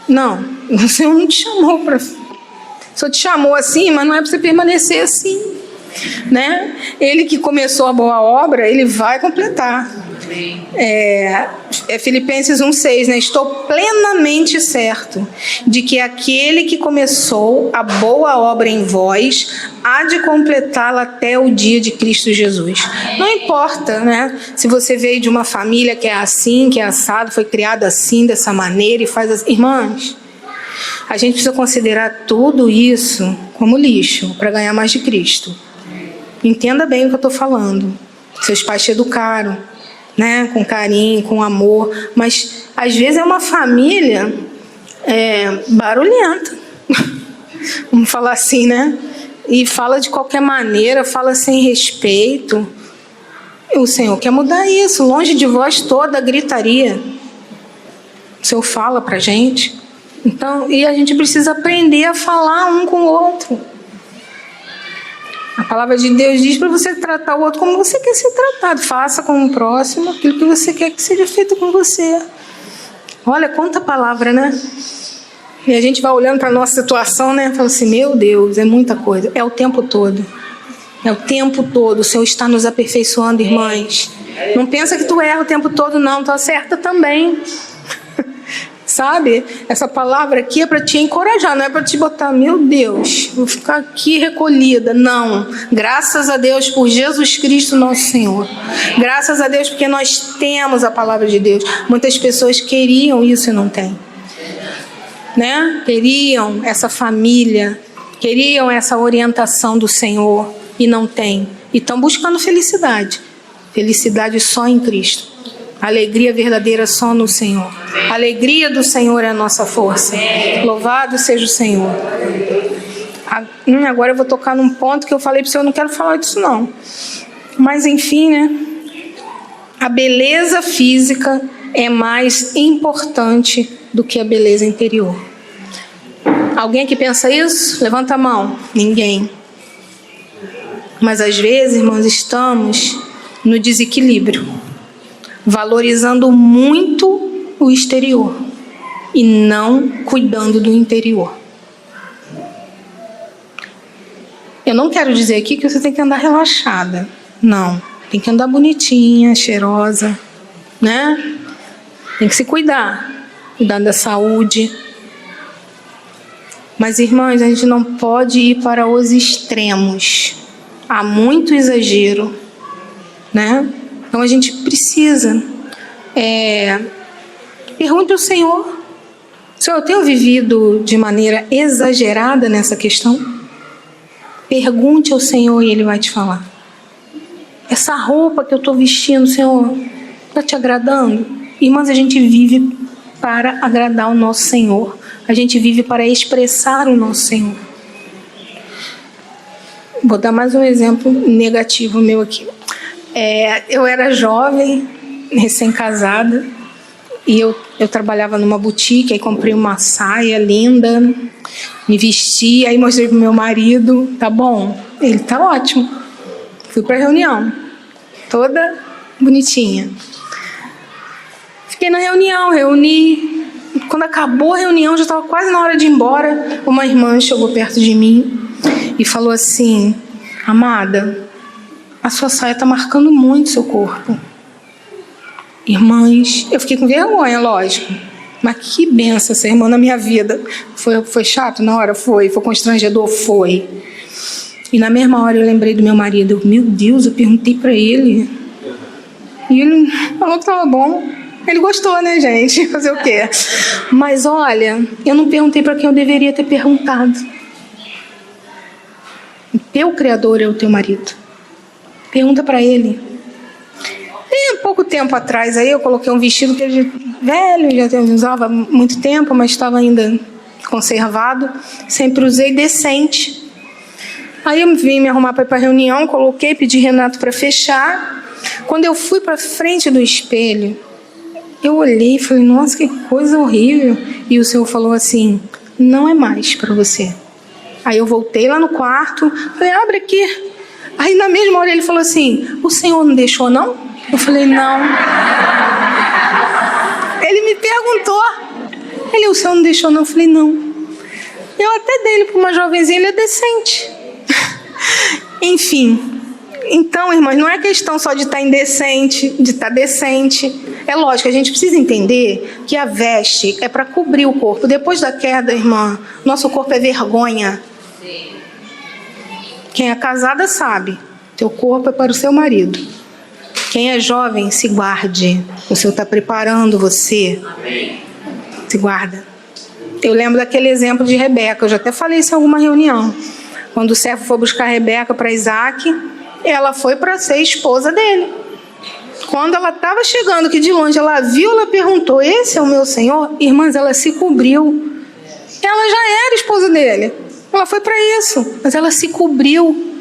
Não, o Senhor não te chamou para... O Senhor te chamou assim, mas não é para você permanecer assim, né? Ele que começou a boa obra, ele vai completar. Filipenses 1,6, né? Estou plenamente certo de que aquele que começou a boa obra em vós há de completá-la até o dia de Cristo Jesus. Não importa, né? Se você veio de uma família que é assim, que é assado, foi criado assim, dessa maneira e faz assim. Irmãs, a gente precisa considerar tudo isso como lixo para ganhar mais de Cristo. Entenda bem o que eu estou falando. Seus pais te educaram, né, com carinho, com amor, mas às vezes é uma família barulhenta, vamos falar assim, né? E fala de qualquer maneira, fala sem respeito. O Senhor quer mudar isso. Longe de vós toda a gritaria. O Senhor fala para a gente. Então, e a gente precisa aprender a falar um com o outro. palavra de Deus diz para você tratar o outro como você quer ser tratado. Faça com o próximo aquilo que você quer que seja feito com você. Olha, quanta palavra, né? E a gente vai olhando para a nossa situação, né? Fala assim, meu Deus, é muita coisa. É o tempo todo. É o tempo todo. O Senhor está nos aperfeiçoando, irmãs. Não pensa que tu erra o tempo todo, não. Tu acerta também. Sabe? Essa palavra aqui é para te encorajar, não é para te botar, meu Deus, vou ficar aqui recolhida. Não. Graças a Deus por Jesus Cristo, nosso Senhor. Graças a Deus porque nós temos a palavra de Deus. Muitas pessoas queriam isso e não têm. Né? Queriam essa família, queriam essa orientação do Senhor e não têm. E estão buscando felicidade. Felicidade só em Cristo. Alegria verdadeira só no Senhor. A alegria do Senhor é a nossa força. Louvado seja o Senhor. Agora eu vou tocar num ponto que eu falei para o Senhor, eu não quero falar disso não. Mas enfim, né? A beleza física é mais importante do que a beleza interior. Alguém que pensa isso? Levanta a mão. Ninguém. Mas às vezes, irmãos, estamos no desequilíbrio, valorizando muito o exterior e não cuidando do interior. Eu não quero dizer aqui que você tem que andar relaxada. Não. Tem que andar bonitinha, cheirosa, né? Tem que se cuidar. Cuidar da saúde. Mas, irmãs, a gente não pode ir para os extremos. Há muito exagero, né? Então a gente precisa. Pergunte ao Senhor. Senhor, eu tenho vivido de maneira exagerada nessa questão? Pergunte ao Senhor e Ele vai te falar. Essa roupa que eu estou vestindo, Senhor, está te agradando? Irmãs, a gente vive para agradar o nosso Senhor. A gente vive para expressar o nosso Senhor. Vou dar mais um exemplo negativo meu aqui. Eu era jovem, recém-casada, e eu trabalhava numa boutique, aí comprei uma saia linda, me vesti, aí mostrei pro meu marido, tá bom? Ele, tá ótimo. Fui pra reunião, toda bonitinha. Fiquei na reunião, reuni. Quando acabou a reunião, já estava quase na hora de ir embora, uma irmã chegou perto de mim e falou assim, amada, a sua saia está marcando muito seu corpo. Irmãs, eu fiquei com vergonha, lógico. Mas que benção essa irmã na minha vida. Foi chato na hora? Foi constrangedor? Foi. E na mesma hora eu lembrei do meu marido. Meu Deus, eu perguntei para ele. E ele falou que estava bom. Ele gostou, né, gente? Fazer o quê? Mas olha, eu não perguntei para quem eu deveria ter perguntado. O teu Criador é o teu marido. Pergunta para ele. E pouco tempo atrás aí eu coloquei um vestido que ele velho, já usava há muito tempo, mas estava ainda conservado. Sempre usei decente. Aí eu vim me arrumar para ir para a reunião, coloquei, pedi Renato para fechar. Quando eu fui para frente do espelho, eu olhei e falei, nossa, que coisa horrível. E o Senhor falou assim, não é mais para você. Aí eu voltei lá no quarto, falei, abre aqui. Aí na mesma hora ele falou assim, o Senhor não deixou não? Eu falei, não. Ele me perguntou. O Senhor não deixou não? Eu falei, não. Eu até dei ele para uma jovenzinha, ele é decente. Enfim. Então, irmãs, não é questão só de estar indecente, de estar decente. É lógico, a gente precisa entender que a veste é para cobrir o corpo. Depois da queda, irmã, nosso corpo é vergonha. Quem é casada sabe, teu corpo é para o seu marido. Quem é jovem, se guarde. O Senhor está preparando você. Se guarda. Eu lembro daquele exemplo de Rebeca, eu já até falei isso em alguma reunião. Quando o servo foi buscar Rebeca para Isaac, ela foi para ser esposa dele. Quando ela estava chegando, que de longe ela viu, ela perguntou, esse é o meu senhor? Irmãs, ela se cobriu. Ela já era esposa dele. Ela foi para isso, mas ela se cobriu.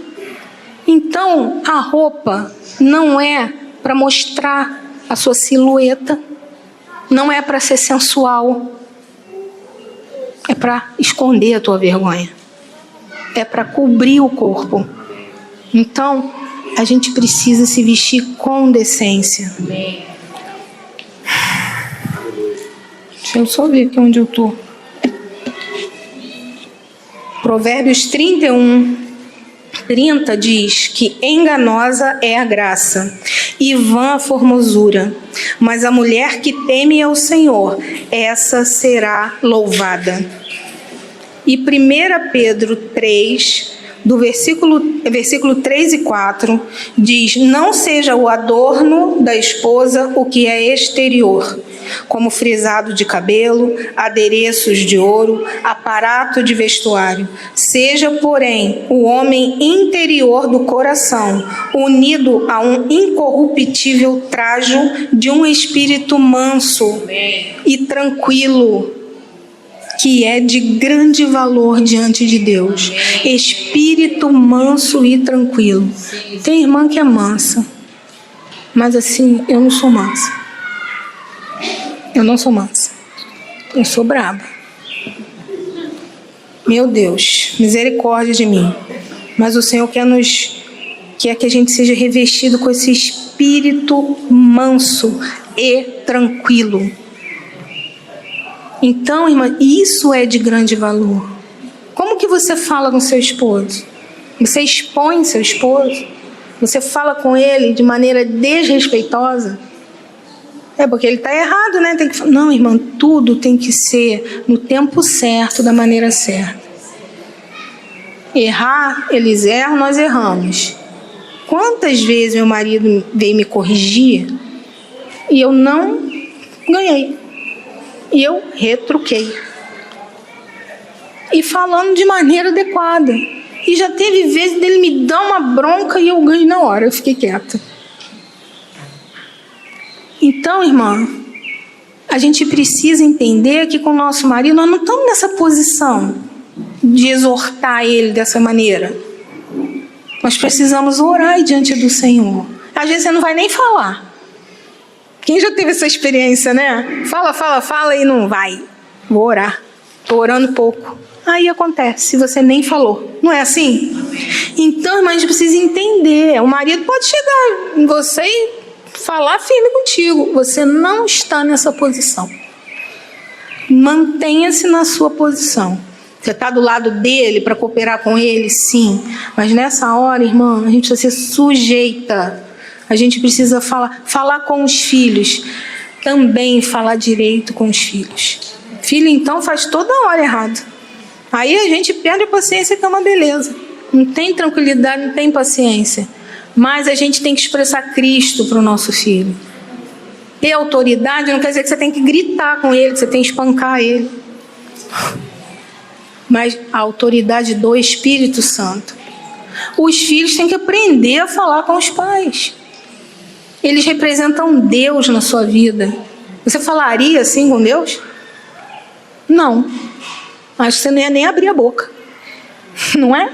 Então, a roupa não é para mostrar a sua silhueta, não é para ser sensual, é para esconder a tua vergonha, é para cobrir o corpo. Então, a gente precisa se vestir com decência. Deixa eu só ver aqui onde eu estou. Provérbios 31:30 diz que enganosa é a graça e vã a formosura, mas a mulher que teme ao Senhor, essa será louvada. E 1 Pedro 3, do versículo 3 e 4, diz: não seja o adorno da esposa o que é exterior, como frisado de cabelo, adereços de ouro, aparato de vestuário. Seja, porém, o homem interior do coração, unido a um incorruptível trajo de um espírito manso e tranquilo, que é de grande valor diante de Deus. Espírito manso e tranquilo. Tem irmã que é mansa, mas assim, eu não sou mansa. Eu não sou mansa. Eu sou braba. Meu Deus, misericórdia de mim. Mas o Senhor quer que a gente seja revestido com esse espírito manso e tranquilo. Então, irmã, isso é de grande valor. Como que você fala com seu esposo? Você expõe seu esposo? Você fala com ele de maneira desrespeitosa? É porque ele está errado, né? Tem que... Não, irmã, tudo tem que ser no tempo certo, da maneira certa. Errar, eles erram, nós erramos. Quantas vezes meu marido veio me corrigir e eu não ganhei? E eu retruquei. E falando de maneira adequada. E já teve vezes dele me dar uma bronca e eu ganhei na hora. Eu fiquei quieta. Então, irmã, a gente precisa entender que com o nosso marido nós não estamos nessa posição de exortar ele dessa maneira. Nós precisamos orar diante do Senhor. Às vezes você não vai nem falar. Quem já teve essa experiência, né? Fala e não vai. Vou orar. Estou orando pouco. Aí acontece, se você nem falou. Não é assim? Então, irmã, a gente precisa entender. O marido pode chegar em você e falar firme contigo. Você não está nessa posição. Mantenha-se na sua posição. Você está do lado dele para cooperar com ele? Sim. Mas nessa hora, irmã, a gente precisa ser sujeita. A gente precisa falar com os filhos. Também falar direito com os filhos. Filho, então, faz toda hora errado. Aí a gente perde a paciência, que é uma beleza. Não tem tranquilidade, não tem paciência. Mas a gente tem que expressar Cristo para o nosso filho. Ter autoridade não quer dizer que você tem que gritar com ele, que você tem que espancar ele. Mas a autoridade do Espírito Santo. Os filhos têm que aprender a falar com os pais. Eles representam Deus na sua vida. Você falaria assim com Deus? Não. Acho que você não ia nem abrir a boca. Não é?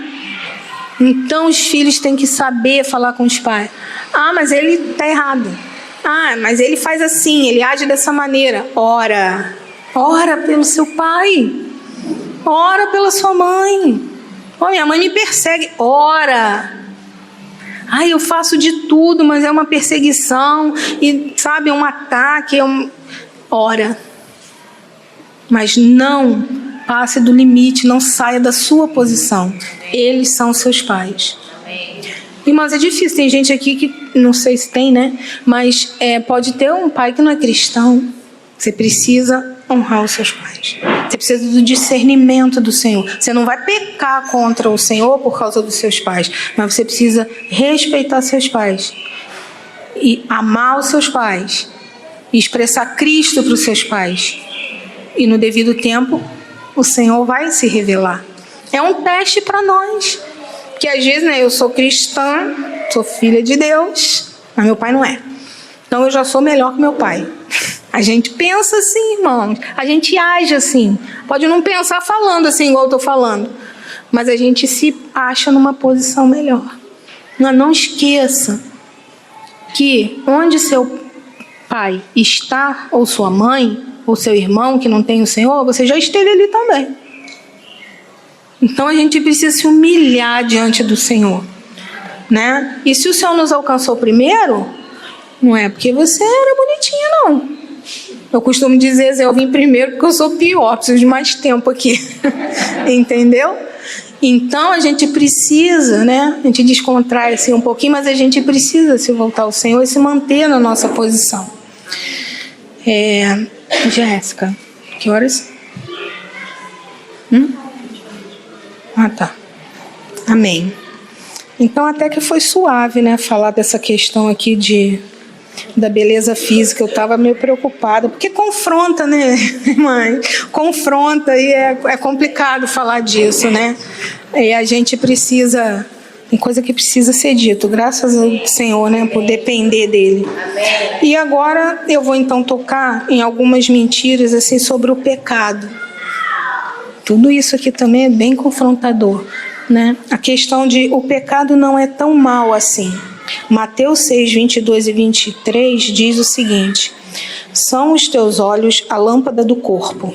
Então os filhos têm que saber falar com os pais. Ah, mas ele está errado. Ah, mas ele faz assim, ele age dessa maneira. Ora. Ora pelo seu pai. Ora pela sua mãe. Oh, minha mãe me persegue. Ora. Ai, eu faço de tudo, mas é uma perseguição. E, sabe, é um ataque. Ora. Mas não passe do limite, não saia da sua posição. Eles são seus pais. Irmãos, é difícil. Tem gente aqui que, não sei se tem, né? Mas pode ter um pai que não é cristão. Você precisa honrar os seus pais. Você precisa do discernimento do Senhor. Você não vai pecar contra o Senhor por causa dos seus pais, mas você precisa respeitar seus pais e amar os seus pais e expressar Cristo para os seus pais. E no devido tempo, o Senhor vai se revelar. É um teste para nós. Que às vezes, né, eu sou cristã, sou filha de Deus, mas meu pai não é. Então eu já sou melhor que meu pai. A gente pensa assim, irmãos. A gente age assim. Pode não pensar falando assim, igual eu estou falando. Mas a gente se acha numa posição melhor. Não esqueça que onde seu pai está, ou sua mãe, ou seu irmão que não tem o Senhor, você já esteve ali também. Então a gente precisa se humilhar diante do Senhor. né? E se o Senhor nos alcançou primeiro, não é porque você era bonitinha, não. Eu costumo dizer, Zé, eu vim primeiro porque eu sou pior, preciso de mais tempo aqui. Entendeu? Então a gente precisa, né? A gente descontrai assim um pouquinho, mas a gente precisa se voltar ao Senhor e se manter na nossa posição. Jéssica, que horas? Ah, tá. Amém. Então até que foi suave, né? Falar dessa questão aqui da beleza física. Eu estava meio preocupada, porque confronta, né, mãe? Confronta e é complicado falar disso, né? E a gente precisa, tem coisa que precisa ser dito, graças ao Senhor, né, por depender dele. Amém. E agora eu vou então tocar em algumas mentiras assim sobre o pecado. Tudo isso aqui também é bem confrontador, né? A questão de o pecado não é tão mal assim. Mateus 6, 22 e 23 diz o seguinte: são os teus olhos a lâmpada do corpo.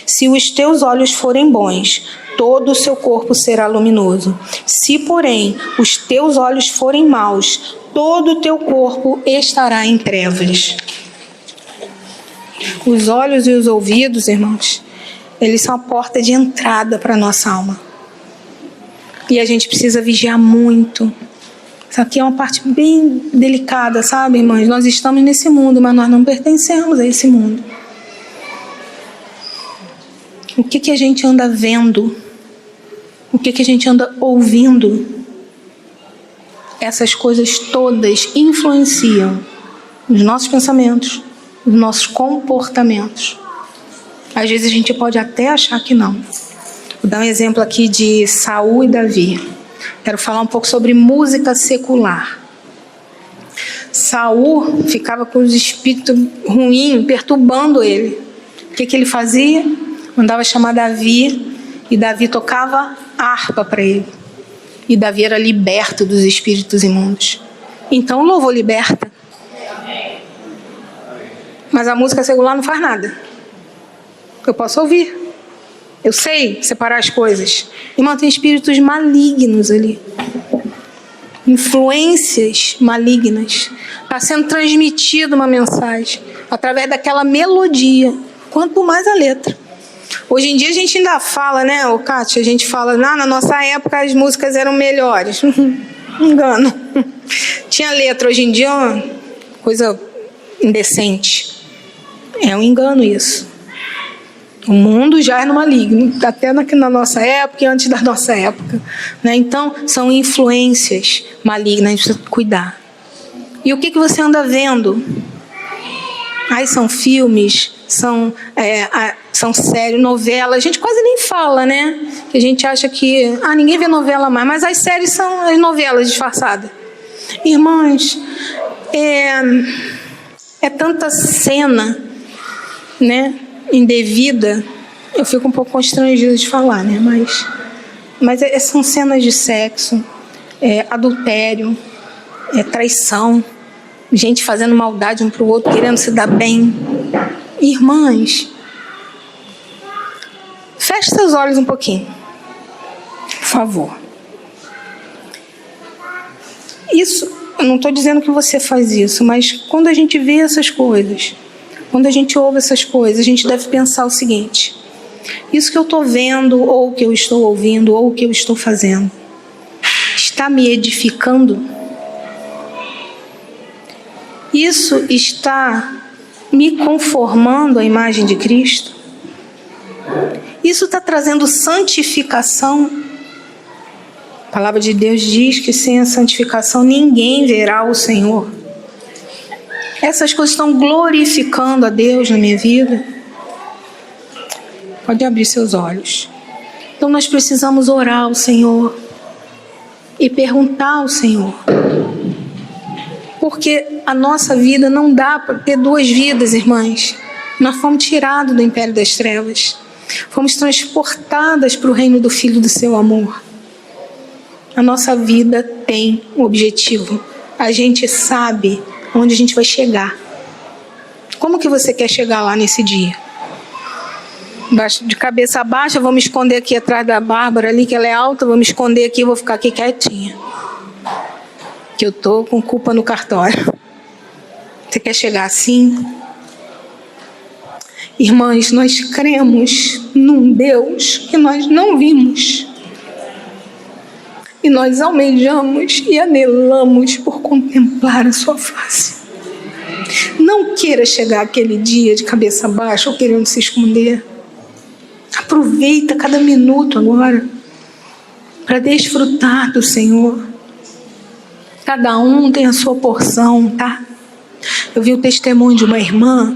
Se os teus olhos forem bons, todo o seu corpo será luminoso. Se, porém, os teus olhos forem maus, todo o teu corpo estará em trevas. Os olhos e os ouvidos, irmãos, eles são a porta de entrada para a nossa alma. E a gente precisa vigiar muito. Isso aqui é uma parte bem delicada, sabe, irmãs? Nós estamos nesse mundo, mas nós não pertencemos a esse mundo. O que a gente anda vendo? O que a gente anda ouvindo? Essas coisas todas influenciam os nossos pensamentos, os nossos comportamentos. Às vezes a gente pode até achar que não. Vou dar um exemplo aqui de Saul e Davi. Quero falar um pouco sobre música secular. Saul ficava com os espíritos ruins perturbando ele. O que ele fazia? Mandava chamar Davi, e Davi tocava harpa para ele. E Davi era liberto dos espíritos imundos. Então o louvor liberta. Mas a música secular não faz nada. Eu posso ouvir. Eu sei separar as coisas. Irmão, tem espíritos malignos ali. Influências malignas. Está sendo transmitida uma mensagem através daquela melodia. Quanto mais a letra. Hoje em dia a gente ainda fala, né, Kátia? A gente fala, na nossa época as músicas eram melhores. Engano. Tinha letra. Hoje em dia, coisa indecente. É um engano isso. O mundo já é no maligno, até na nossa época e antes da nossa época, né? Então, são influências malignas, a gente precisa cuidar. E o que você anda vendo? São filmes, são séries, novelas. A gente quase nem fala, né? A gente acha que ninguém vê novela mais, mas as séries são as novelas disfarçadas. Irmãos, é tanta cena, né, indevida. Eu fico um pouco constrangida de falar, né? Mas são cenas de sexo, adultério, traição, gente fazendo maldade um para o outro, querendo se dar bem. Irmãs, feche seus olhos um pouquinho, por favor. Isso, eu não estou dizendo que você faz isso, mas quando a gente vê essas coisas, quando a gente ouve essas coisas, a gente deve pensar o seguinte: isso que eu estou vendo, ou que eu estou ouvindo, ou que eu estou fazendo, está me edificando? Isso está me conformando à imagem de Cristo? Isso está trazendo santificação? A palavra de Deus diz que sem a santificação ninguém verá o Senhor. Essas coisas estão glorificando a Deus na minha vida? Pode abrir seus olhos. Então nós precisamos orar ao Senhor e perguntar ao Senhor. Porque a nossa vida não dá para ter duas vidas, irmãs. Nós fomos tirados do império das trevas. Fomos transportadas para o reino do Filho do seu amor. A nossa vida tem um objetivo. A gente sabe onde a gente vai chegar. Como que você quer chegar lá nesse dia? De cabeça baixa, vou me esconder aqui atrás da Bárbara ali, que ela é alta, vou me esconder aqui e vou ficar aqui quietinha. que eu tô com culpa no cartório. Você quer chegar assim? Irmãs, nós cremos num Deus que nós não vimos. E nós almejamos e anelamos por contemplar a sua face. Não queira chegar aquele dia de cabeça baixa ou querendo se esconder. Aproveita cada minuto agora para desfrutar do Senhor. Cada um tem a sua porção, tá? Eu vi o testemunho de uma irmã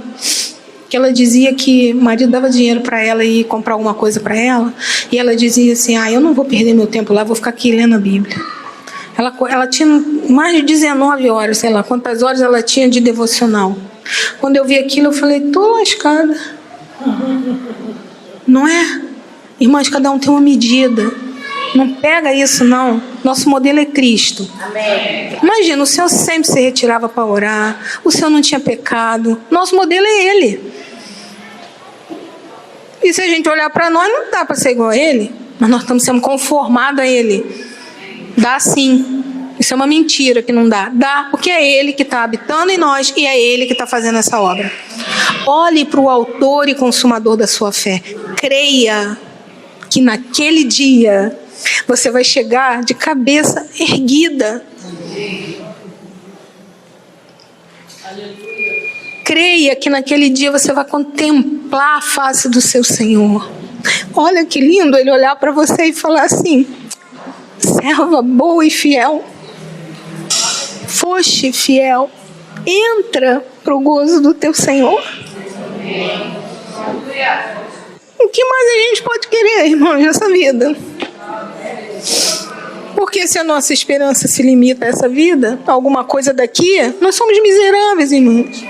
que ela dizia que o marido dava dinheiro para ela ir comprar alguma coisa para ela, e ela dizia assim: eu não vou perder meu tempo lá, vou ficar aqui lendo a Bíblia. Ela tinha mais de 19 horas, sei lá quantas horas ela tinha de devocional. Quando eu vi aquilo, eu falei: tô lascada. Não é? Irmãs, cada um tem uma medida. Não pega isso, não. Nosso modelo é Cristo. Amém. Imagina, o Senhor sempre se retirava para orar. O Senhor não tinha pecado. Nosso modelo é Ele. E se a gente olhar para nós, não dá para ser igual a Ele. Mas nós estamos sendo conformados a Ele. Dá sim. Isso é uma mentira que não dá. Dá, porque é Ele que está habitando em nós e é Ele que está fazendo essa obra. Olhe para o autor e consumador da sua fé. Creia que naquele dia você vai chegar de cabeça erguida. Creia que naquele dia você vai contemplar a face do seu Senhor. Olha que lindo Ele olhar para você e falar assim: serva boa e fiel, foste fiel, entra pro gozo do teu Senhor. O que mais a gente pode querer, irmão, nessa vida? Porque se a nossa esperança se limita a essa vida, a alguma coisa daqui, nós somos miseráveis, irmãos.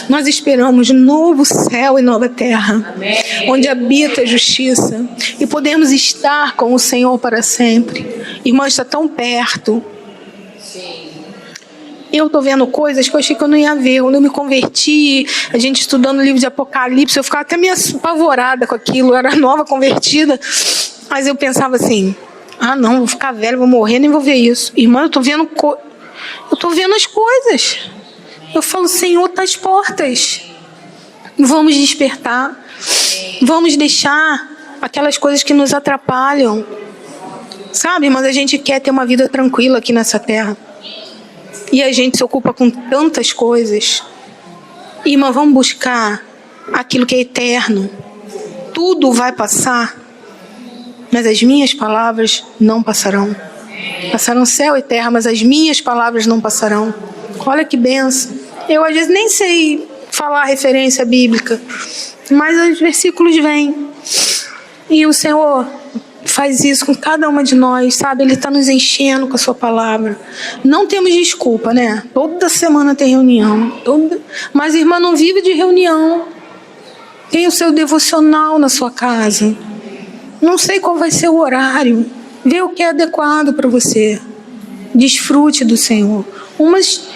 Nós esperamos novo céu e nova terra, amém, onde habita a justiça, e podemos estar com o Senhor para sempre. Irmãos, está tão perto. Eu estou vendo coisas que eu achei que eu não ia ver. Quando eu me converti, a gente estudando o livro de Apocalipse, eu ficava até meio apavorada com aquilo. Eu era nova convertida, mas eu pensava assim: não, vou ficar velho, vou morrer, nem vou ver isso. Irmã, eu estou vendo as coisas. Eu falo: Senhor, está às portas. Vamos despertar. Vamos deixar aquelas coisas que nos atrapalham. Sabe, mas a gente quer ter uma vida tranquila aqui nessa terra. E a gente se ocupa com tantas coisas. Irmã, vamos buscar aquilo que é eterno. Tudo vai passar, mas as minhas palavras não passarão. Passarão céu e terra, mas as minhas palavras não passarão. Olha que benção. Eu às vezes nem sei falar referência bíblica, mas os versículos vêm. E o Senhor faz isso com cada uma de nós, sabe? Ele está nos enchendo com a sua palavra. Não temos desculpa, né? Toda semana tem reunião. Mas a irmã não vive de reunião. Tem o seu devocional na sua casa. Não sei qual vai ser o horário. Vê o que é adequado para você. Desfrute do Senhor. Umas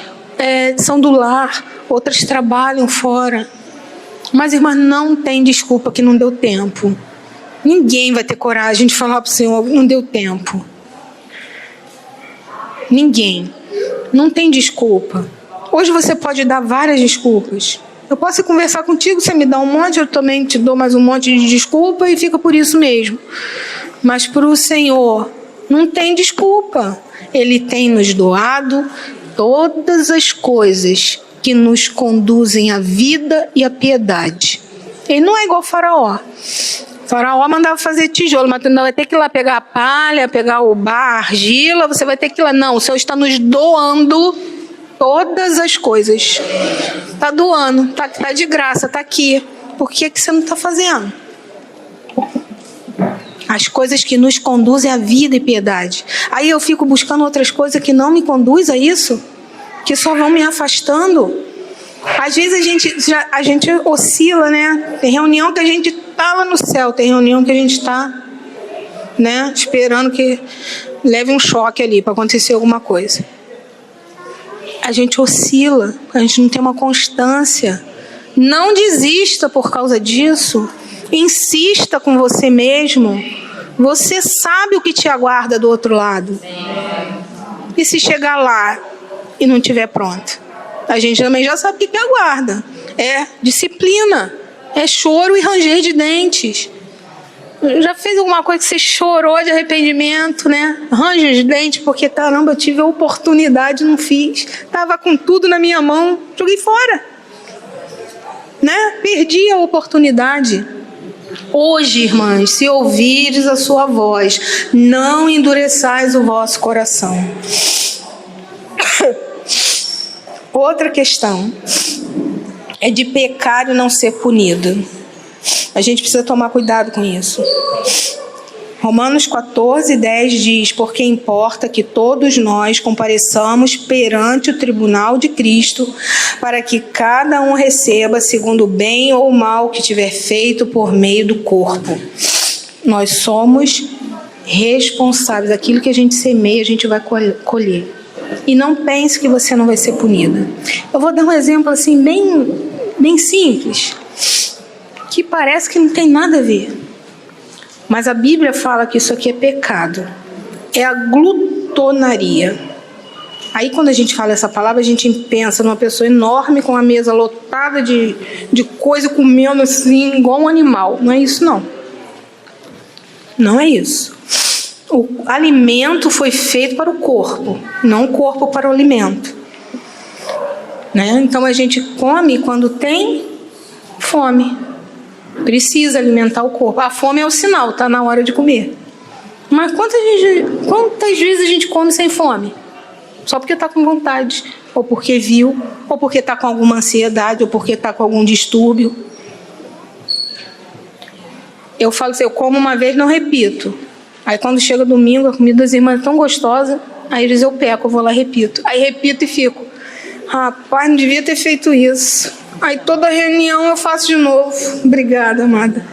são do lar, outras trabalham fora. Mas, irmã, não tem desculpa que não deu tempo. Ninguém vai ter coragem de falar para o Senhor: não deu tempo. Ninguém. Não tem desculpa. Hoje você pode dar várias desculpas. Eu posso conversar contigo, você me dá um monte, eu também te dou mais um monte de desculpa e fica por isso mesmo. Mas para o Senhor não tem desculpa. Ele tem nos doado todas as coisas que nos conduzem à vida e à piedade. Ele não é igual Faraó. Faraó mandava fazer tijolo, mas tu não vai ter que ir lá pegar a palha, pegar o bar, a argila, você vai ter que ir lá. Não, o Senhor está nos doando todas as coisas. Está doando, tá de graça, está aqui. Por que você não está fazendo? As coisas que nos conduzem à vida e piedade. Aí eu fico buscando outras coisas que não me conduzem a isso, que só vão me afastando. Às vezes a gente oscila, né? Tem reunião que a gente está lá no céu, tem reunião que a gente está, né, esperando que leve um choque ali para acontecer alguma coisa. A gente oscila, a gente não tem uma constância. Não desista por causa disso. Insista com você mesmo. Você sabe o que te aguarda do outro lado. E se chegar lá e não estiver pronta. A gente também já sabe o que aguarda. É disciplina, é choro e ranger de dentes. Já fez alguma coisa que você chorou de arrependimento, né? Range de dentes porque, caramba, eu tive a oportunidade e não fiz. Estava com tudo na minha mão, joguei fora. Né? Perdi a oportunidade. Hoje, irmãs, se ouvires a sua voz, não endureçais o vosso coração. Outra questão é de pecar e não ser punido. A gente precisa tomar cuidado com isso. Romanos 14:10 diz: porque importa que todos nós compareçamos perante o tribunal de Cristo, para que cada um receba segundo o bem ou o mal que tiver feito por meio do corpo. Nós somos responsáveis. Aquilo que a gente semeia, a gente vai colher. E não pense que você não vai ser punida. Eu vou dar um exemplo assim bem simples, que parece que não tem nada a ver. Mas a Bíblia fala que isso aqui é pecado. É a glutonaria. Aí quando a gente fala essa palavra, a gente pensa numa pessoa enorme com a mesa lotada de coisa, comendo assim, igual um animal. Não é isso, não. Não é isso. O alimento foi feito para o corpo, não o corpo para o alimento. Né? Então a gente come quando tem fome. Precisa alimentar o corpo. A fome é o sinal, está na hora de comer. Mas quantas vezes a gente come sem fome? Só porque está com vontade, ou porque viu, ou porque está com alguma ansiedade, ou porque está com algum distúrbio. Eu falo assim, eu como uma vez, não repito. Aí quando chega domingo, a comida das irmãs é tão gostosa, aí eles eu peco, eu vou lá e repito. Aí repito e fico, rapaz, não devia ter feito isso. Aí toda reunião eu faço de novo. Obrigada, amada.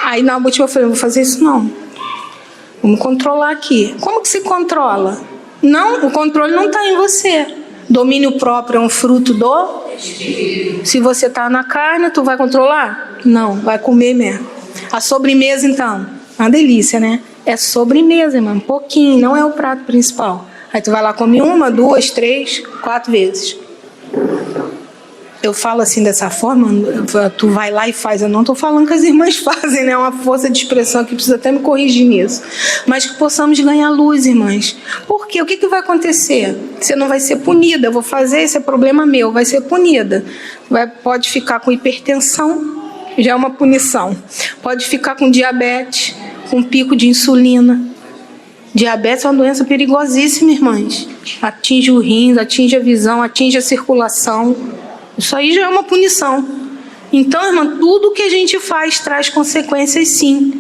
Aí na última eu falei, não vou fazer isso não. Vamos controlar aqui. Como que se controla? Não, o controle não está em você. Domínio próprio é um fruto do... Se você está na carne, tu vai controlar? Não, vai comer mesmo. A sobremesa então, uma delícia, né? É sobremesa, irmão, um pouquinho, não é o prato principal. Aí tu vai lá, come 1, 2, 3, 4 vezes. Eu falo assim dessa forma, tu vai lá e faz. Eu não estou falando que as irmãs fazem, né? É uma força de expressão que precisa até me corrigir nisso. Mas que possamos ganhar luz, irmãs. Por quê? O que vai acontecer? Você não vai ser punida. Eu vou fazer, esse é problema meu, vai ser punida. Pode ficar com hipertensão, já é uma punição. Pode ficar com diabetes, com pico de insulina. Diabetes é uma doença perigosíssima, irmãs. Atinge o rins, atinge a visão, atinge a circulação. Isso aí já é uma punição. Então, irmã, tudo que a gente faz traz consequências, sim.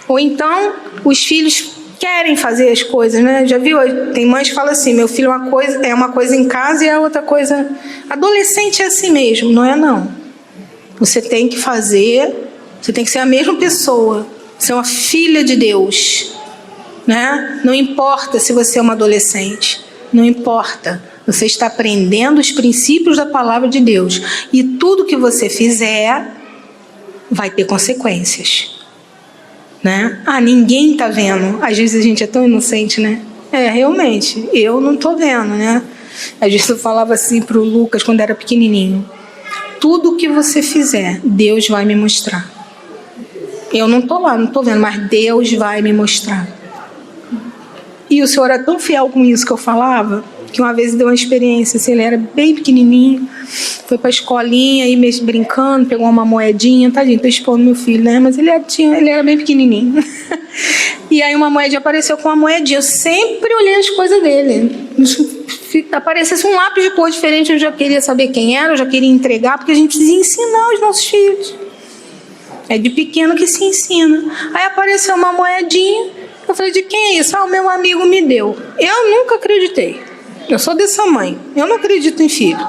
Ou então, os filhos querem fazer as coisas, né? Já viu? Tem mães que falam assim, meu filho é uma coisa em casa e é outra coisa... Adolescente é assim mesmo, não é não. Você tem que fazer, você tem que ser a mesma pessoa. Você é uma filha de Deus, né? Não importa se você é uma adolescente, não importa. Você está aprendendo os princípios da palavra de Deus. E tudo que você fizer vai ter consequências. Né? Ninguém está vendo. Às vezes a gente é tão inocente, né? Realmente, eu não estou vendo, né? Às vezes eu falava assim para o Lucas quando era pequenininho. Tudo que você fizer, Deus vai me mostrar. Eu não estou lá, não estou vendo, mas Deus vai me mostrar. E o Senhor era tão fiel com isso que eu falava, que uma vez deu uma experiência, assim, ele era bem pequenininho, foi para a escolinha, aí mesmo brincando, pegou uma moedinha, tadinho, tô expondo meu filho, né? Mas ele era bem pequenininho. E aí uma moedinha apareceu com uma moedinha, eu sempre olhei as coisas dele. Aparecesse um lápis de cor diferente, eu já queria saber quem era, eu já queria entregar, porque a gente precisa ensinar os nossos filhos. É de pequeno que se ensina. Aí apareceu uma moedinha, eu falei, de quem é isso? O meu amigo me deu. Eu nunca acreditei. Eu sou dessa mãe. Eu não acredito em filho.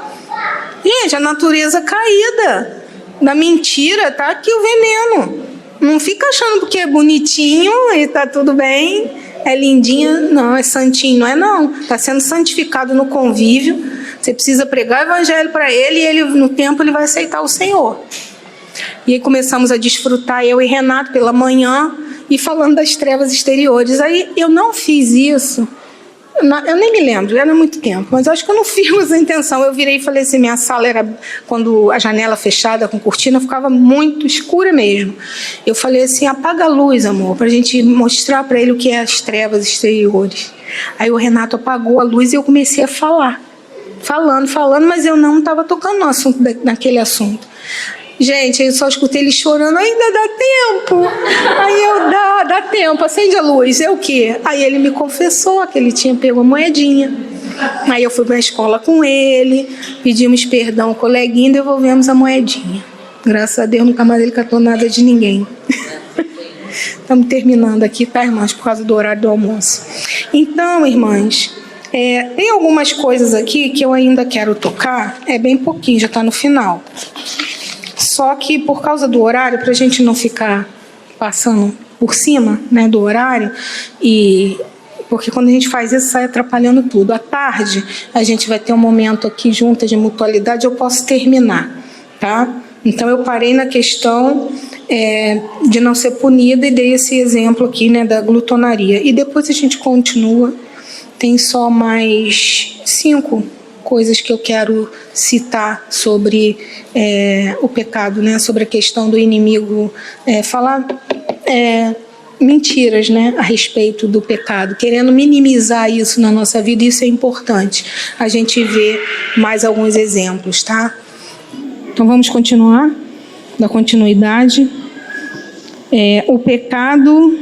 Gente, a natureza caída da mentira, tá aqui o veneno. Não fica achando porque é bonitinho e tá tudo bem, é lindinha. Não, é santinho. Não é não. Tá sendo santificado no convívio. Você precisa pregar o evangelho para ele e ele, no tempo ele vai aceitar o Senhor. E aí começamos a desfrutar, eu e Renato, pela manhã, e falando das trevas exteriores. Aí eu não fiz isso Eu nem me lembro, era muito tempo, mas acho que eu não fiz essa intenção. Eu virei e falei assim, minha sala era, quando a janela fechada com cortina, ficava muito escura mesmo. Eu falei assim, apaga a luz, amor, pra gente mostrar para ele o que é as trevas exteriores. Aí o Renato apagou a luz e eu comecei a falar. Falando, mas eu não estava tocando no assunto, naquele assunto. Gente, eu só escutei ele chorando, ainda dá tempo. Aí eu, dá tempo, acende a luz. É o quê? Aí ele me confessou que ele tinha pego a moedinha. Aí eu fui para a escola com ele, pedimos perdão ao coleguinha e devolvemos a moedinha. Graças a Deus, nunca mais ele catou nada de ninguém. Estamos terminando aqui, tá, irmãs? Por causa do horário do almoço. Então, irmãs, tem algumas coisas aqui que eu ainda quero tocar. É bem pouquinho, já está no final. Só que por causa do horário, para a gente não ficar passando por cima, né, do horário, porque quando a gente faz isso, sai atrapalhando tudo. À tarde, a gente vai ter um momento aqui junto de mutualidade, eu posso terminar, tá? Então, eu parei na questão de não ser punida e dei esse exemplo aqui, né, da glutonaria. E depois a gente continua, tem só mais 5 coisas que eu quero citar sobre o pecado, né? Sobre a questão do inimigo, falar mentiras, né? A respeito do pecado, querendo minimizar isso na nossa vida. Isso é importante. A gente vê mais alguns exemplos, tá? Então vamos continuar, da continuidade. O pecado,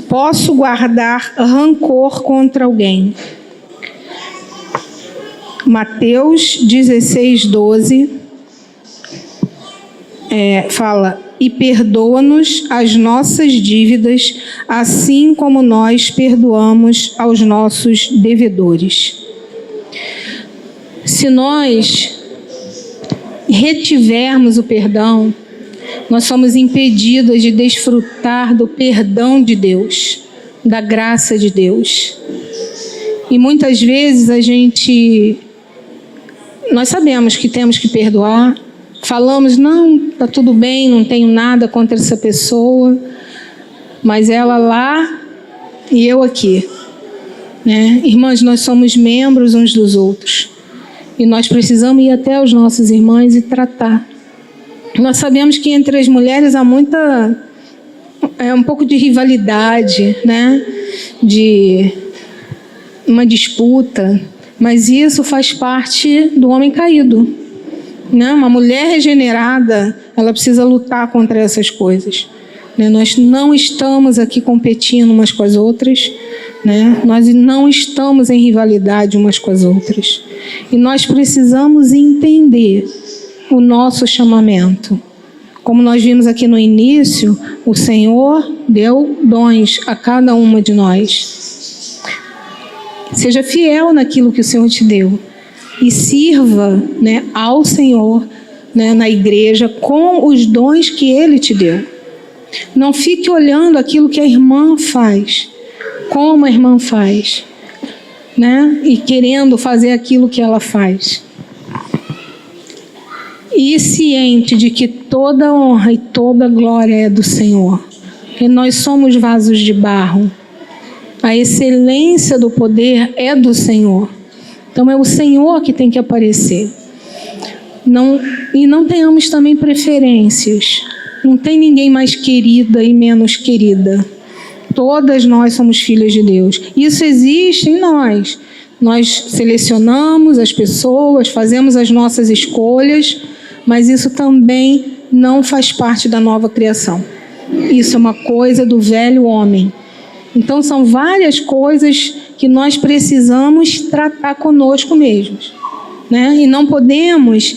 posso guardar rancor contra alguém. Mateus 16:12 fala, e perdoa-nos as nossas dívidas, assim como nós perdoamos aos nossos devedores. Se nós retivermos o perdão, nós somos impedidas de desfrutar do perdão de Deus, da graça de Deus. E muitas vezes nós sabemos que temos que perdoar, falamos, não, está tudo bem, não tenho nada contra essa pessoa, mas ela lá e eu aqui, né? Irmãs, nós somos membros uns dos outros e nós precisamos ir até os nossos irmãos e tratar. Nós sabemos que entre as mulheres há um pouco de rivalidade, né? De uma disputa, mas isso faz parte do homem caído, né? Uma mulher regenerada, ela precisa lutar contra essas coisas, né? Nós não estamos aqui competindo umas com as outras, né? Nós não estamos em rivalidade umas com as outras, e nós precisamos entender o nosso chamamento. Como nós vimos aqui no início, o Senhor deu dons a cada uma de nós. Seja fiel naquilo que o Senhor te deu e sirva, né, ao Senhor, né, na igreja com os dons que Ele te deu. Não fique olhando aquilo que a irmã faz, como a irmã faz, né, e querendo fazer aquilo que ela faz. E ciente de que toda honra e toda glória é do Senhor, que nós somos vasos de barro. A excelência do poder é do Senhor. Então é o Senhor que tem que aparecer. Não tenhamos também preferências. Não tem ninguém mais querida e menos querida. Todas nós somos filhas de Deus. Isso existe em nós. Nós selecionamos as pessoas, fazemos as nossas escolhas, mas isso também não faz parte da nova criação. Isso é uma coisa do velho homem. Então, são várias coisas que nós precisamos tratar conosco mesmos, né? E não podemos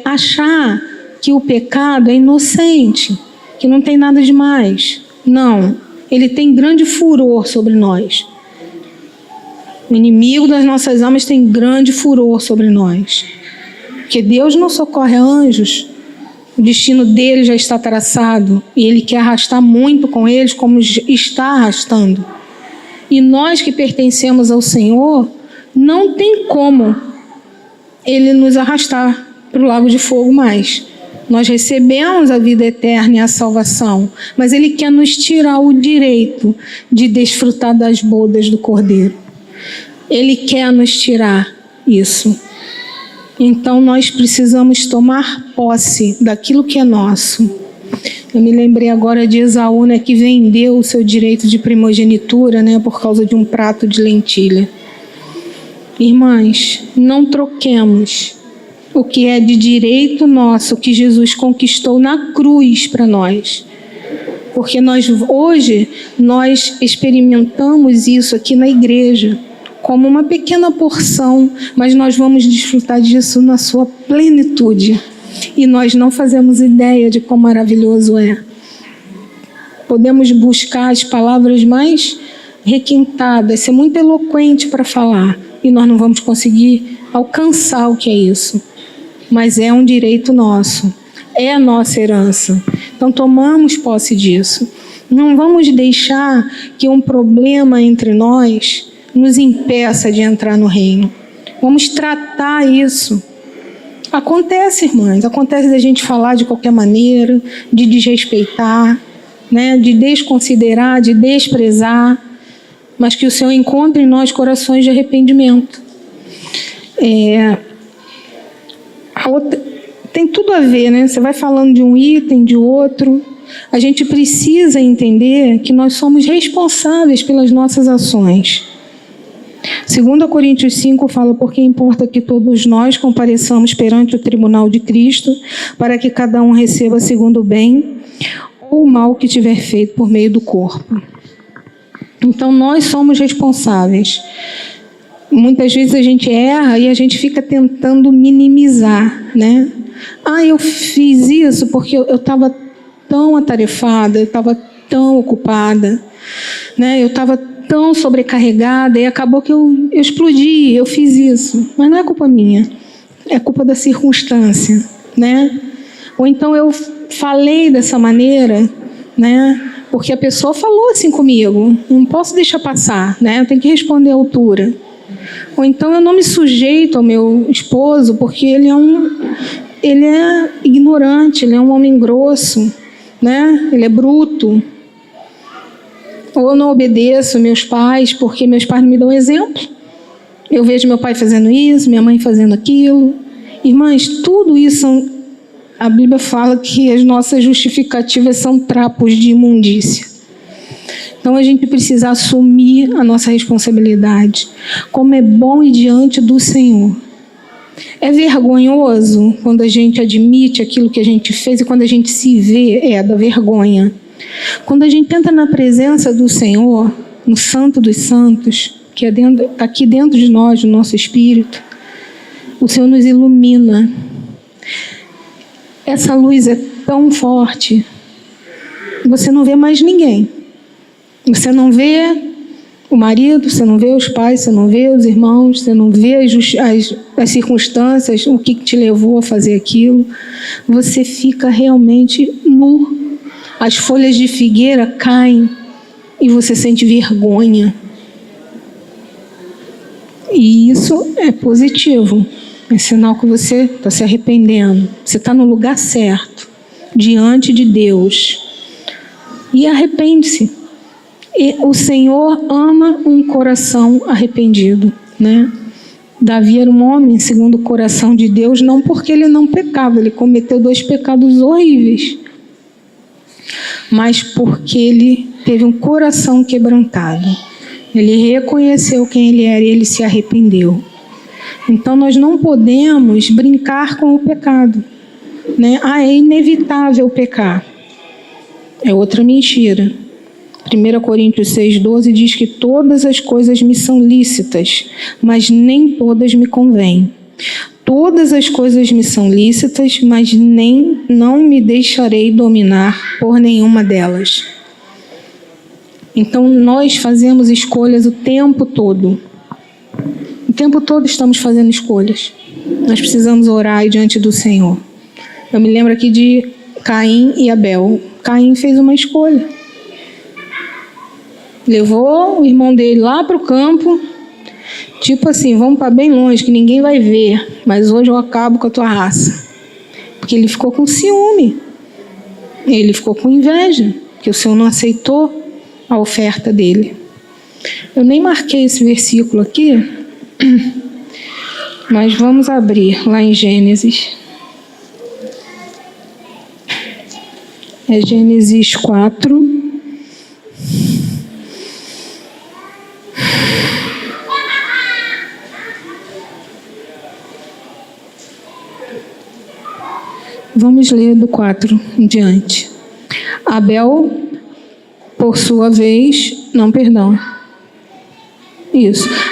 achar que o pecado é inocente, que não tem nada demais. Não, ele tem grande furor sobre nós. O inimigo das nossas almas tem grande furor sobre nós. Porque Deus não socorre anjos. O destino dele já está traçado e ele quer arrastar muito com eles, como está arrastando. E nós que pertencemos ao Senhor, não tem como ele nos arrastar para o lago de fogo mais. Nós recebemos a vida eterna e a salvação, mas Ele quer nos tirar o direito de desfrutar das bodas do Cordeiro. Ele quer nos tirar isso. Então nós precisamos tomar posse daquilo que é nosso. Eu me lembrei agora de Esaú, né, que vendeu o seu direito de primogenitura, né, por causa de um prato de lentilha. Irmãs, não troquemos o que é de direito nosso, que Jesus conquistou na cruz para nós. Porque hoje nós experimentamos isso aqui na igreja, como uma pequena porção, mas nós vamos desfrutar disso na sua plenitude. E nós não fazemos ideia de quão maravilhoso é. Podemos buscar as palavras mais requintadas, ser muito eloquente para falar, e nós não vamos conseguir alcançar o que é isso. Mas é um direito nosso, é a nossa herança. Então tomamos posse disso. Não vamos deixar que um problema entre nós nos impeça de entrar no reino. Vamos tratar isso. Acontece, irmãs, acontece da gente falar de qualquer maneira, de desrespeitar, né, de desconsiderar, de desprezar, mas que o Senhor encontre em nós corações de arrependimento. Tem tudo a ver, né? Você vai falando de um item, de outro. A gente precisa entender que nós somos responsáveis pelas nossas ações. 2 Coríntios 5 fala: porque importa que todos nós compareçamos perante o tribunal de Cristo, para que cada um receba segundo o bem ou o mal que tiver feito por meio do corpo. Então nós somos responsáveis. Muitas vezes a gente erra e a gente fica tentando minimizar, né? Eu fiz isso porque eu estava tão atarefada, eu estava tão ocupada, né? Eu estava tão sobrecarregada e acabou que eu explodi, eu fiz isso. Mas não é culpa minha, é culpa da circunstância, né? Ou então eu falei dessa maneira, né? Porque a pessoa falou assim comigo, não posso deixar passar, né? Eu tenho que responder à altura. Ou então eu não me sujeito ao meu esposo porque ele é ignorante, ele é um homem grosso, né? Ele é bruto. Ou eu não obedeço meus pais porque meus pais não me dão exemplo. Eu vejo meu pai fazendo isso, minha mãe fazendo aquilo. Irmãs, tudo isso, a Bíblia fala que as nossas justificativas são trapos de imundícia. Então a gente precisa assumir a nossa responsabilidade, como é bom ir diante do Senhor. É vergonhoso quando a gente admite aquilo que a gente fez e quando a gente se vê, dá vergonha. Quando a gente entra na presença do Senhor, no Santo dos Santos, que é aqui dentro de nós, do nosso espírito, o Senhor nos ilumina. Essa luz é tão forte, você não vê mais ninguém. Você não vê o marido, você não vê os pais, você não vê os irmãos, você não vê as circunstâncias, o que te levou a fazer aquilo. Você fica realmente nu. As folhas de figueira caem e você sente vergonha. E isso é positivo. É sinal que você está se arrependendo. Você está no lugar certo, diante de Deus. E arrepende-se. E o Senhor ama um coração arrependido, né? Davi era um homem segundo o coração de Deus, não porque ele não pecava, ele cometeu 2 pecados horríveis, mas porque ele teve um coração quebrantado. Ele reconheceu quem ele era e ele se arrependeu. Então nós não podemos brincar com o pecado, né? É inevitável pecar. É outra mentira. 1 Coríntios 6,12 diz que todas as coisas me são lícitas, mas nem todas me convêm. Todas as coisas me são lícitas, mas não me deixarei dominar por nenhuma delas. Então nós fazemos escolhas o tempo todo. O tempo todo estamos fazendo escolhas. Nós precisamos orar diante do Senhor. Eu me lembro aqui de Caim e Abel. Caim fez uma escolha. Levou o irmão dele lá para o campo, tipo assim, vamos para bem longe, que ninguém vai ver, mas hoje eu acabo com a tua raça. Porque ele ficou com ciúme. Ele ficou com inveja, que o Senhor não aceitou a oferta dele. Eu nem marquei esse versículo aqui, mas vamos abrir lá em Gênesis. É Gênesis 4. Vamos ler do 4 em diante. Abel, por sua vez,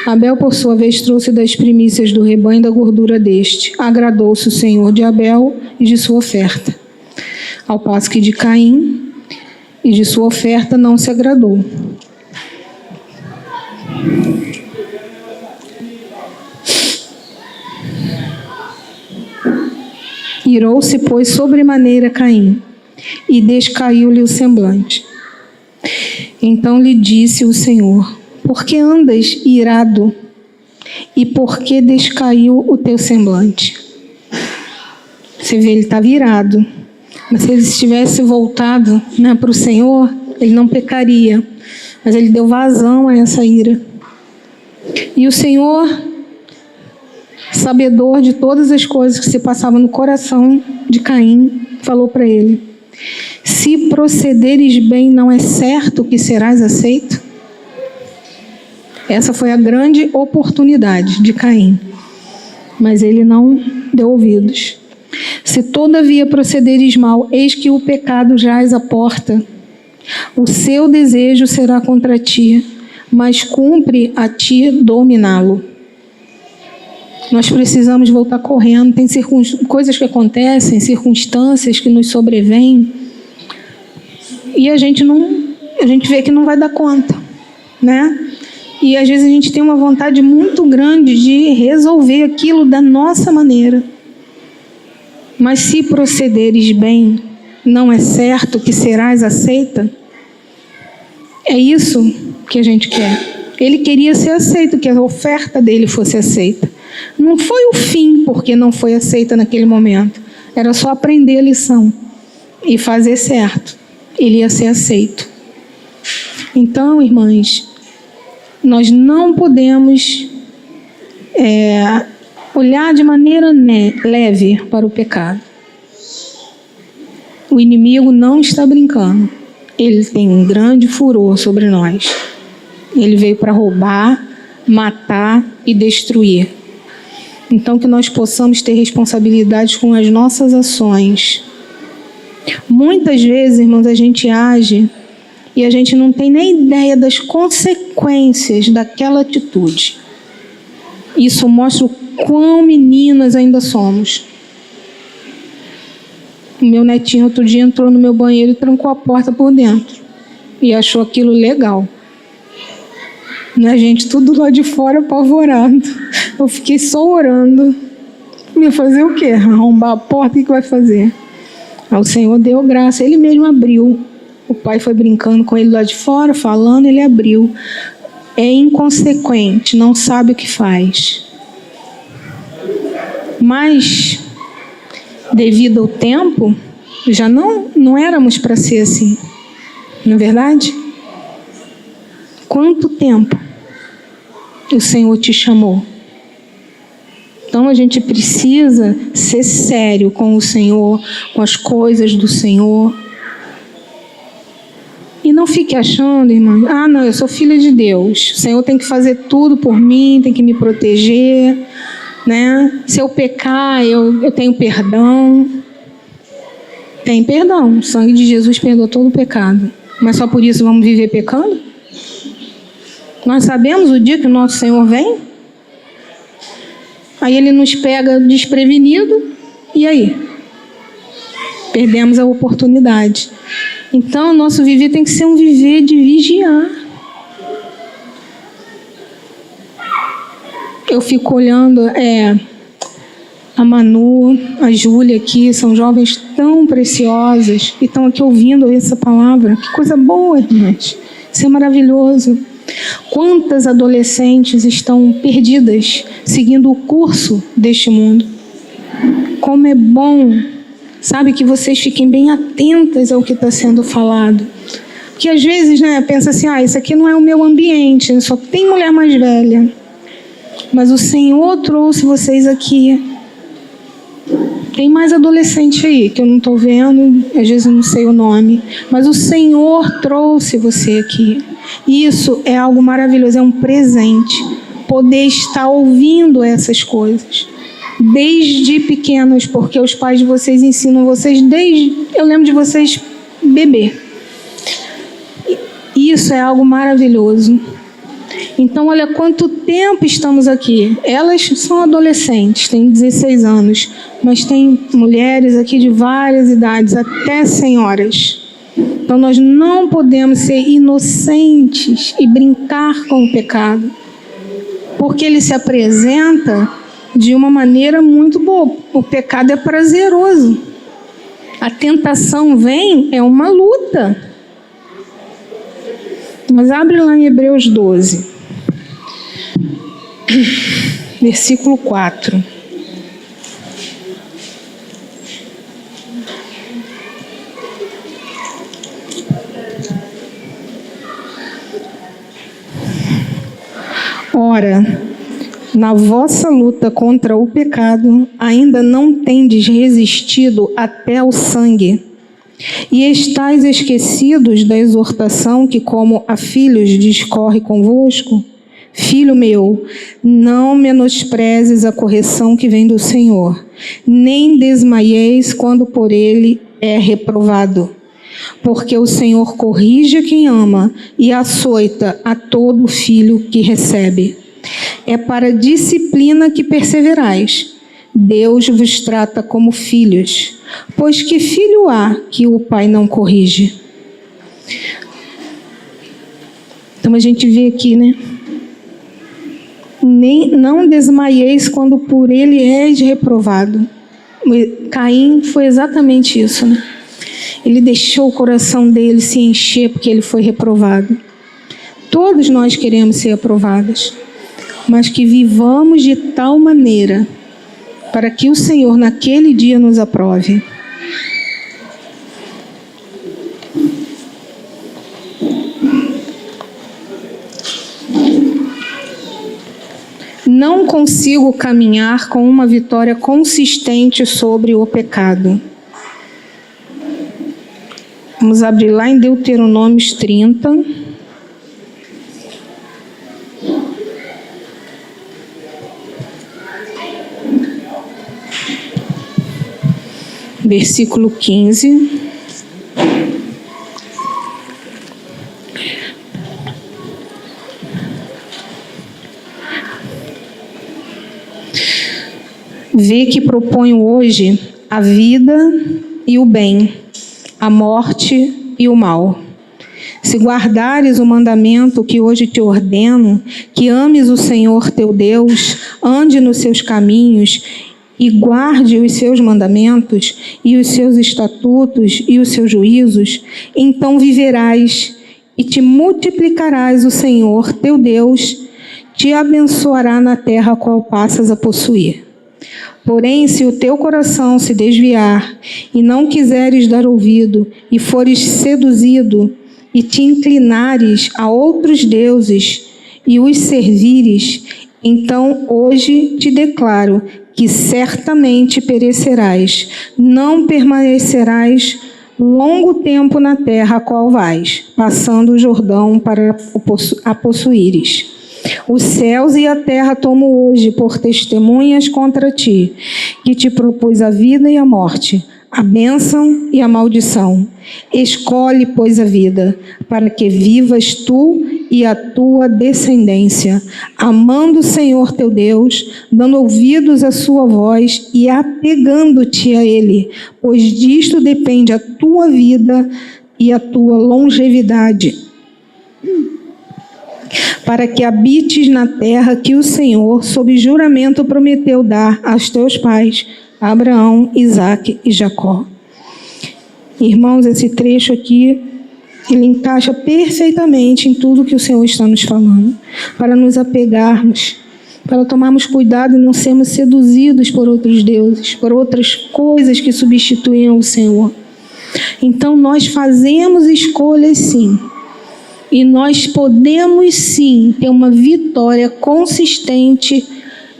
Abel, por sua vez, trouxe das primícias do rebanho da gordura deste. Agradou-se o Senhor de Abel e de sua oferta. Ao passo que de Caim e de sua oferta não se agradou. Irou-se, pois, sobremaneira Caim, e descaiu-lhe o semblante. Então lhe disse o Senhor: por que andas irado? E por que descaiu o teu semblante? Você vê, ele estava irado. Mas se ele estivesse voltado, para o Senhor, ele não pecaria. Mas ele deu vazão a essa ira. E o Senhor, sabedor de todas as coisas que se passavam no coração de Caim, falou para ele: se procederes bem, não é certo que serás aceito? Essa foi a grande oportunidade de Caim, mas ele não deu ouvidos. Se todavia procederes mal, eis que o pecado jaz à porta. O seu desejo será contra ti, mas cumpre a ti dominá-lo. Nós precisamos voltar correndo. Tem coisas que acontecem, circunstâncias que nos sobrevêm, e a gente vê que não vai dar conta, né? E às vezes a gente tem uma vontade muito grande de resolver aquilo da nossa maneira. Mas se procederes bem, não é certo que serás aceita? É isso que a gente quer. Ele queria ser aceito, que a oferta dele fosse aceita. Não foi o fim porque não foi aceita naquele momento. Era só aprender a lição e fazer certo. Ele ia ser aceito. Então, irmãs, nós não podemos olhar de maneira leve para o pecado. O inimigo não está brincando. Ele tem um grande furor sobre nós. Ele veio para roubar, matar e destruir. Então, que nós possamos ter responsabilidade com as nossas ações. Muitas vezes, irmãos, a gente age e a gente não tem nem ideia das consequências daquela atitude. Isso mostra o quão meninas ainda somos. O meu netinho outro dia entrou no meu banheiro e trancou a porta por dentro. E achou aquilo legal. Né, gente? Tudo lá de fora apavorado. Eu fiquei só orando. Ia fazer o quê? Arrombar a porta? O que vai fazer? Aí o Senhor deu graça. Ele mesmo abriu. O pai foi brincando com ele lá de fora, falando, ele abriu. É inconsequente, não sabe o que faz. Mas, devido ao tempo, já não éramos para ser assim. Não é verdade? Quanto tempo o Senhor te chamou? Então, a gente precisa ser sério com o Senhor, com as coisas do Senhor. E não fique achando, irmã, não, eu sou filha de Deus. O Senhor tem que fazer tudo por mim, tem que me proteger, né? Se eu pecar, eu tenho perdão. Tem perdão. O sangue de Jesus perdoou todo o pecado. Mas só por isso vamos viver pecando? Nós sabemos o dia que o nosso Senhor vem? Aí Ele nos pega desprevenido. E aí? Perdemos a oportunidade. Então, o nosso viver tem que ser um viver de vigiar. Eu fico olhando a Manu, a Júlia aqui, são jovens tão preciosas e estão aqui ouvindo essa palavra. Que coisa boa, irmãs. Isso é maravilhoso. Quantas adolescentes estão perdidas, seguindo o curso deste mundo? Como é bom Sabe, que vocês fiquem bem atentas ao que está sendo falado. Porque às vezes, pensa assim, isso aqui não é o meu ambiente, só tem mulher mais velha. Mas o Senhor trouxe vocês aqui. Tem mais adolescente aí, que eu não estou vendo, às vezes eu não sei o nome. Mas o Senhor trouxe você aqui. Isso é algo maravilhoso, é um presente. Poder estar ouvindo essas coisas. Desde pequenos, porque os pais de vocês ensinam vocês eu lembro de vocês bebê. Isso é algo maravilhoso. Então, olha quanto tempo estamos aqui. Elas são adolescentes, têm 16 anos, mas tem mulheres aqui de várias idades, até senhoras. Então, nós não podemos ser inocentes e brincar com o pecado, porque ele se apresenta de uma maneira muito boa. O pecado é prazeroso. A tentação vem, é uma luta. Mas abre lá em Hebreus 12. Versículo 4. Ora, na vossa luta contra o pecado, ainda não tendes resistido até o sangue, e estáis esquecidos da exortação que, como a filhos, discorre convosco? Filho meu, não menosprezes a correção que vem do Senhor, nem desmaieis quando por ele é reprovado. Porque o Senhor corrige quem ama e açoita a todo filho que recebe. É para a disciplina que perseverais. Deus vos trata como filhos. Pois que filho há que o pai não corrige? Então a gente vê aqui, não desmaieis quando por ele és reprovado. Caim foi exatamente isso, Ele deixou o coração dele se encher porque ele foi reprovado. Todos nós queremos ser aprovados, mas que vivamos de tal maneira para que o Senhor naquele dia nos aprove. Não consigo caminhar com uma vitória consistente sobre o pecado. Vamos abrir lá em Deuteronômios 30. Versículo 15. Vê que proponho hoje a vida e o bem, a morte e o mal. Se guardares o mandamento que hoje te ordeno, que ames o Senhor teu Deus, ande nos seus caminhos e guarde os seus mandamentos e os seus estatutos e os seus juízos, então viverás e te multiplicarás. O Senhor teu Deus te abençoará na terra a qual passas a possuir. Porém, se o teu coração se desviar e não quiseres dar ouvido e fores seduzido e te inclinares a outros deuses e os servires, então hoje te declaro que certamente perecerás, não permanecerás longo tempo na terra a qual vais, passando o Jordão para a possuíres. Os céus e a terra tomo hoje por testemunhas contra ti, que te propus a vida e a morte, a bênção e a maldição. Escolhe, pois, a vida, para que vivas tu e a tua descendência, amando o Senhor teu Deus, dando ouvidos à sua voz e apegando-te a Ele, pois disto depende a tua vida e a tua longevidade, para que habites na terra que o Senhor, sob juramento, prometeu dar aos teus pais, Abraão, Isaque e Jacó. Irmãos, esse trecho aqui, ele encaixa perfeitamente em tudo que o Senhor está nos falando, para nos apegarmos para tomarmos cuidado e não sermos seduzidos por outros deuses, por outras coisas que substituem o Senhor. Então nós fazemos escolhas sim, e nós podemos sim ter uma vitória consistente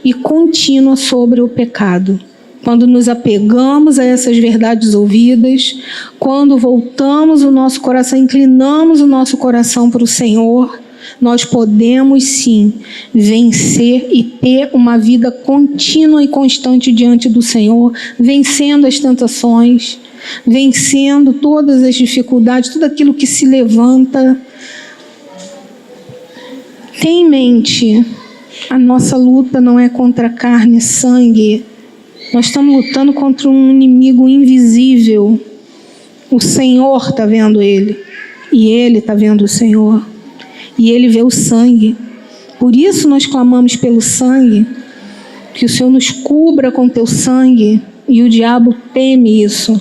e contínua sobre o pecado. Quando nos apegamos a essas verdades ouvidas, quando voltamos o nosso coração, inclinamos o nosso coração para o Senhor, nós podemos sim vencer e ter uma vida contínua e constante diante do Senhor, vencendo as tentações, vencendo todas as dificuldades, tudo aquilo que se levanta. Tenha em mente, a nossa luta não é contra carne e sangue. Nós estamos lutando contra um inimigo invisível. O Senhor está vendo ele. E ele está vendo o Senhor. E ele vê o sangue. Por isso nós clamamos pelo sangue. Que o Senhor nos cubra com teu sangue. E o diabo teme isso.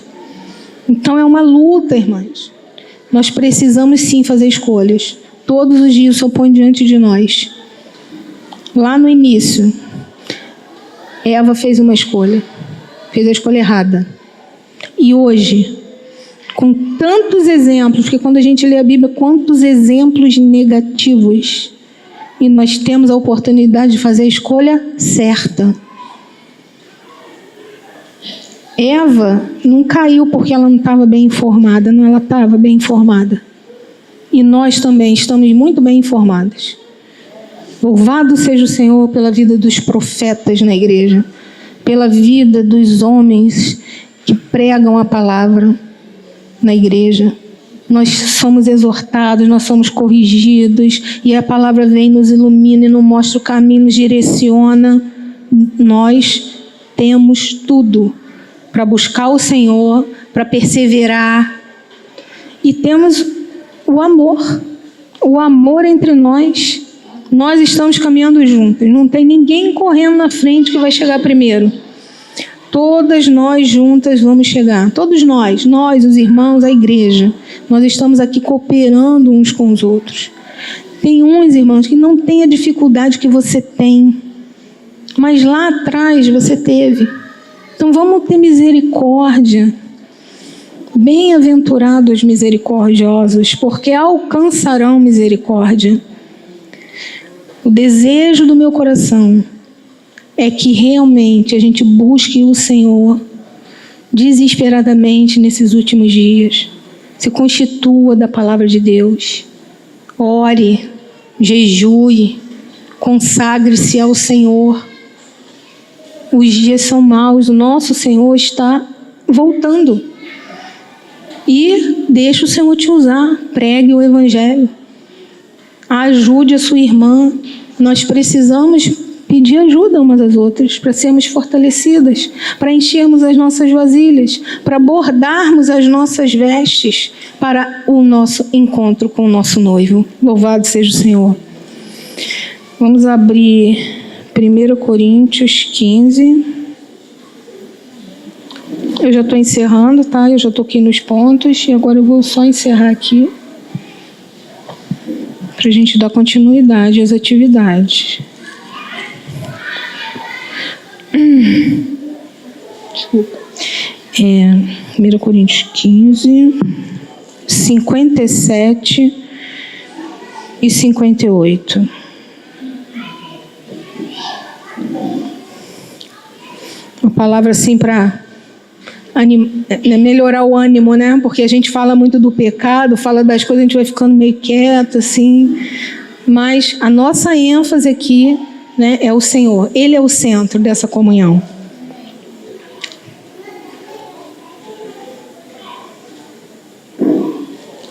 Então é uma luta, irmãs. Nós precisamos sim fazer escolhas. Todos os dias o Senhor põe diante de nós. Lá no início, Eva fez uma escolha. Fez a escolha errada. E hoje, com tantos exemplos, porque quando a gente lê a Bíblia, quantos exemplos negativos. E nós temos a oportunidade de fazer a escolha certa. Eva não caiu porque ela não estava bem informada. Não, ela estava bem informada. E nós também estamos muito bem informados. Louvado seja o Senhor pela vida dos profetas na igreja, pela vida dos homens que pregam a palavra na igreja. Nós somos exortados, nós somos corrigidos, e a palavra vem, nos ilumina e nos mostra o caminho, nos direciona. Nós temos tudo para buscar o Senhor, para perseverar, e temos o amor entre nós. Nós estamos caminhando juntos, não tem ninguém correndo na frente que vai chegar primeiro. Todas nós juntas vamos chegar, todos nós, os irmãos, a igreja, nós estamos aqui cooperando uns com os outros. Tem uns irmãos que não têm a dificuldade que você tem, mas lá atrás você teve. Então vamos ter misericórdia. Bem-aventurados misericordiosos, porque alcançarão misericórdia. O desejo do meu coração é que realmente a gente busque o Senhor desesperadamente nesses últimos dias. Se constitua da palavra de Deus. Ore, jejue, consagre-se ao Senhor. Os dias são maus, o nosso Senhor está voltando. E deixe o Senhor te usar, pregue o Evangelho. Ajude a sua irmã. Nós precisamos pedir ajuda umas às outras para sermos fortalecidas, para enchermos as nossas vasilhas, para bordarmos as nossas vestes para o nosso encontro com o nosso noivo. Louvado seja o Senhor. Vamos abrir 1 Coríntios 15. Eu já estou encerrando, tá? Eu já estou aqui nos pontos e agora eu vou só encerrar aqui para a gente dar continuidade às atividades. Desculpa. 1 Coríntios 15, 57 e 58. Uma palavra assim para melhorar o ânimo, né? Porque a gente fala muito do pecado, fala das coisas, a gente vai ficando meio quieto, assim. Mas a nossa ênfase aqui, né, é o Senhor. Ele é o centro dessa comunhão.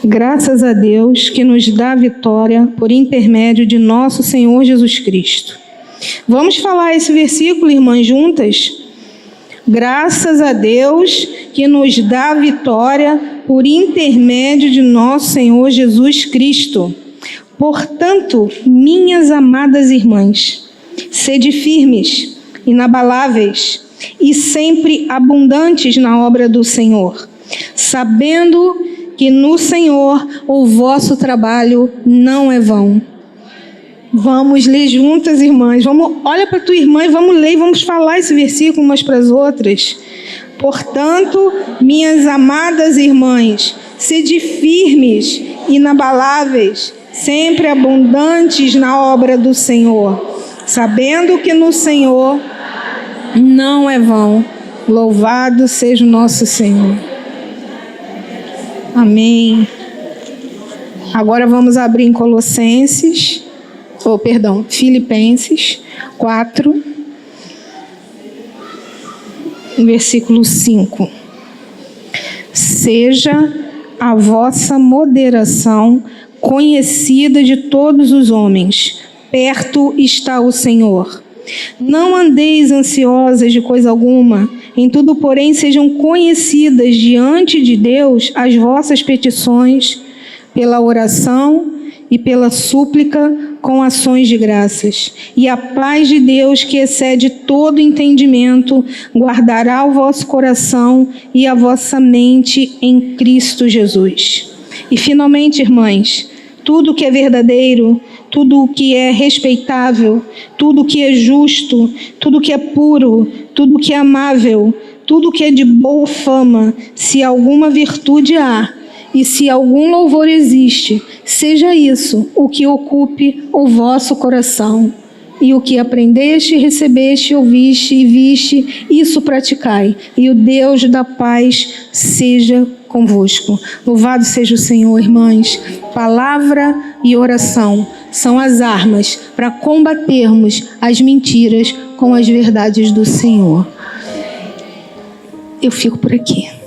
Graças a Deus que nos dá a vitória por intermédio de nosso Senhor Jesus Cristo. Vamos falar esse versículo, irmãs, juntas? Graças a Deus que nos dá a vitória por intermédio de nosso Senhor Jesus Cristo. Portanto, minhas amadas irmãs, sede firmes, inabaláveis e sempre abundantes na obra do Senhor, sabendo que no Senhor o vosso trabalho não é vão. Vamos ler juntas, irmãs. Olha para tua irmã e vamos ler e vamos falar esse versículo umas para as outras. Portanto, minhas amadas irmãs, sede firmes, inabaláveis, sempre abundantes na obra do Senhor, sabendo que no Senhor não é vão. Louvado seja o nosso Senhor. Amém. Agora vamos abrir em Filipenses 4, versículo 5. Seja a vossa moderação conhecida de todos os homens, perto está o Senhor. Não andeis ansiosas de coisa alguma, em tudo, porém, sejam conhecidas diante de Deus as vossas petições, pela oração e pela súplica com ações de graças. E a paz de Deus, que excede todo entendimento, guardará o vosso coração e a vossa mente em Cristo Jesus. E finalmente, irmãs, tudo que é verdadeiro, tudo que é respeitável, tudo que é justo, tudo que é puro, tudo que é amável, tudo que é de boa fama, se alguma virtude há e se algum louvor existe, seja isso o que ocupe o vosso coração. E o que aprendeste, recebeste, ouviste e viste, isso praticai. E o Deus da paz seja convosco. Louvado seja o Senhor, irmãs. Palavra e oração são as armas para combatermos as mentiras com as verdades do Senhor. Eu fico por aqui.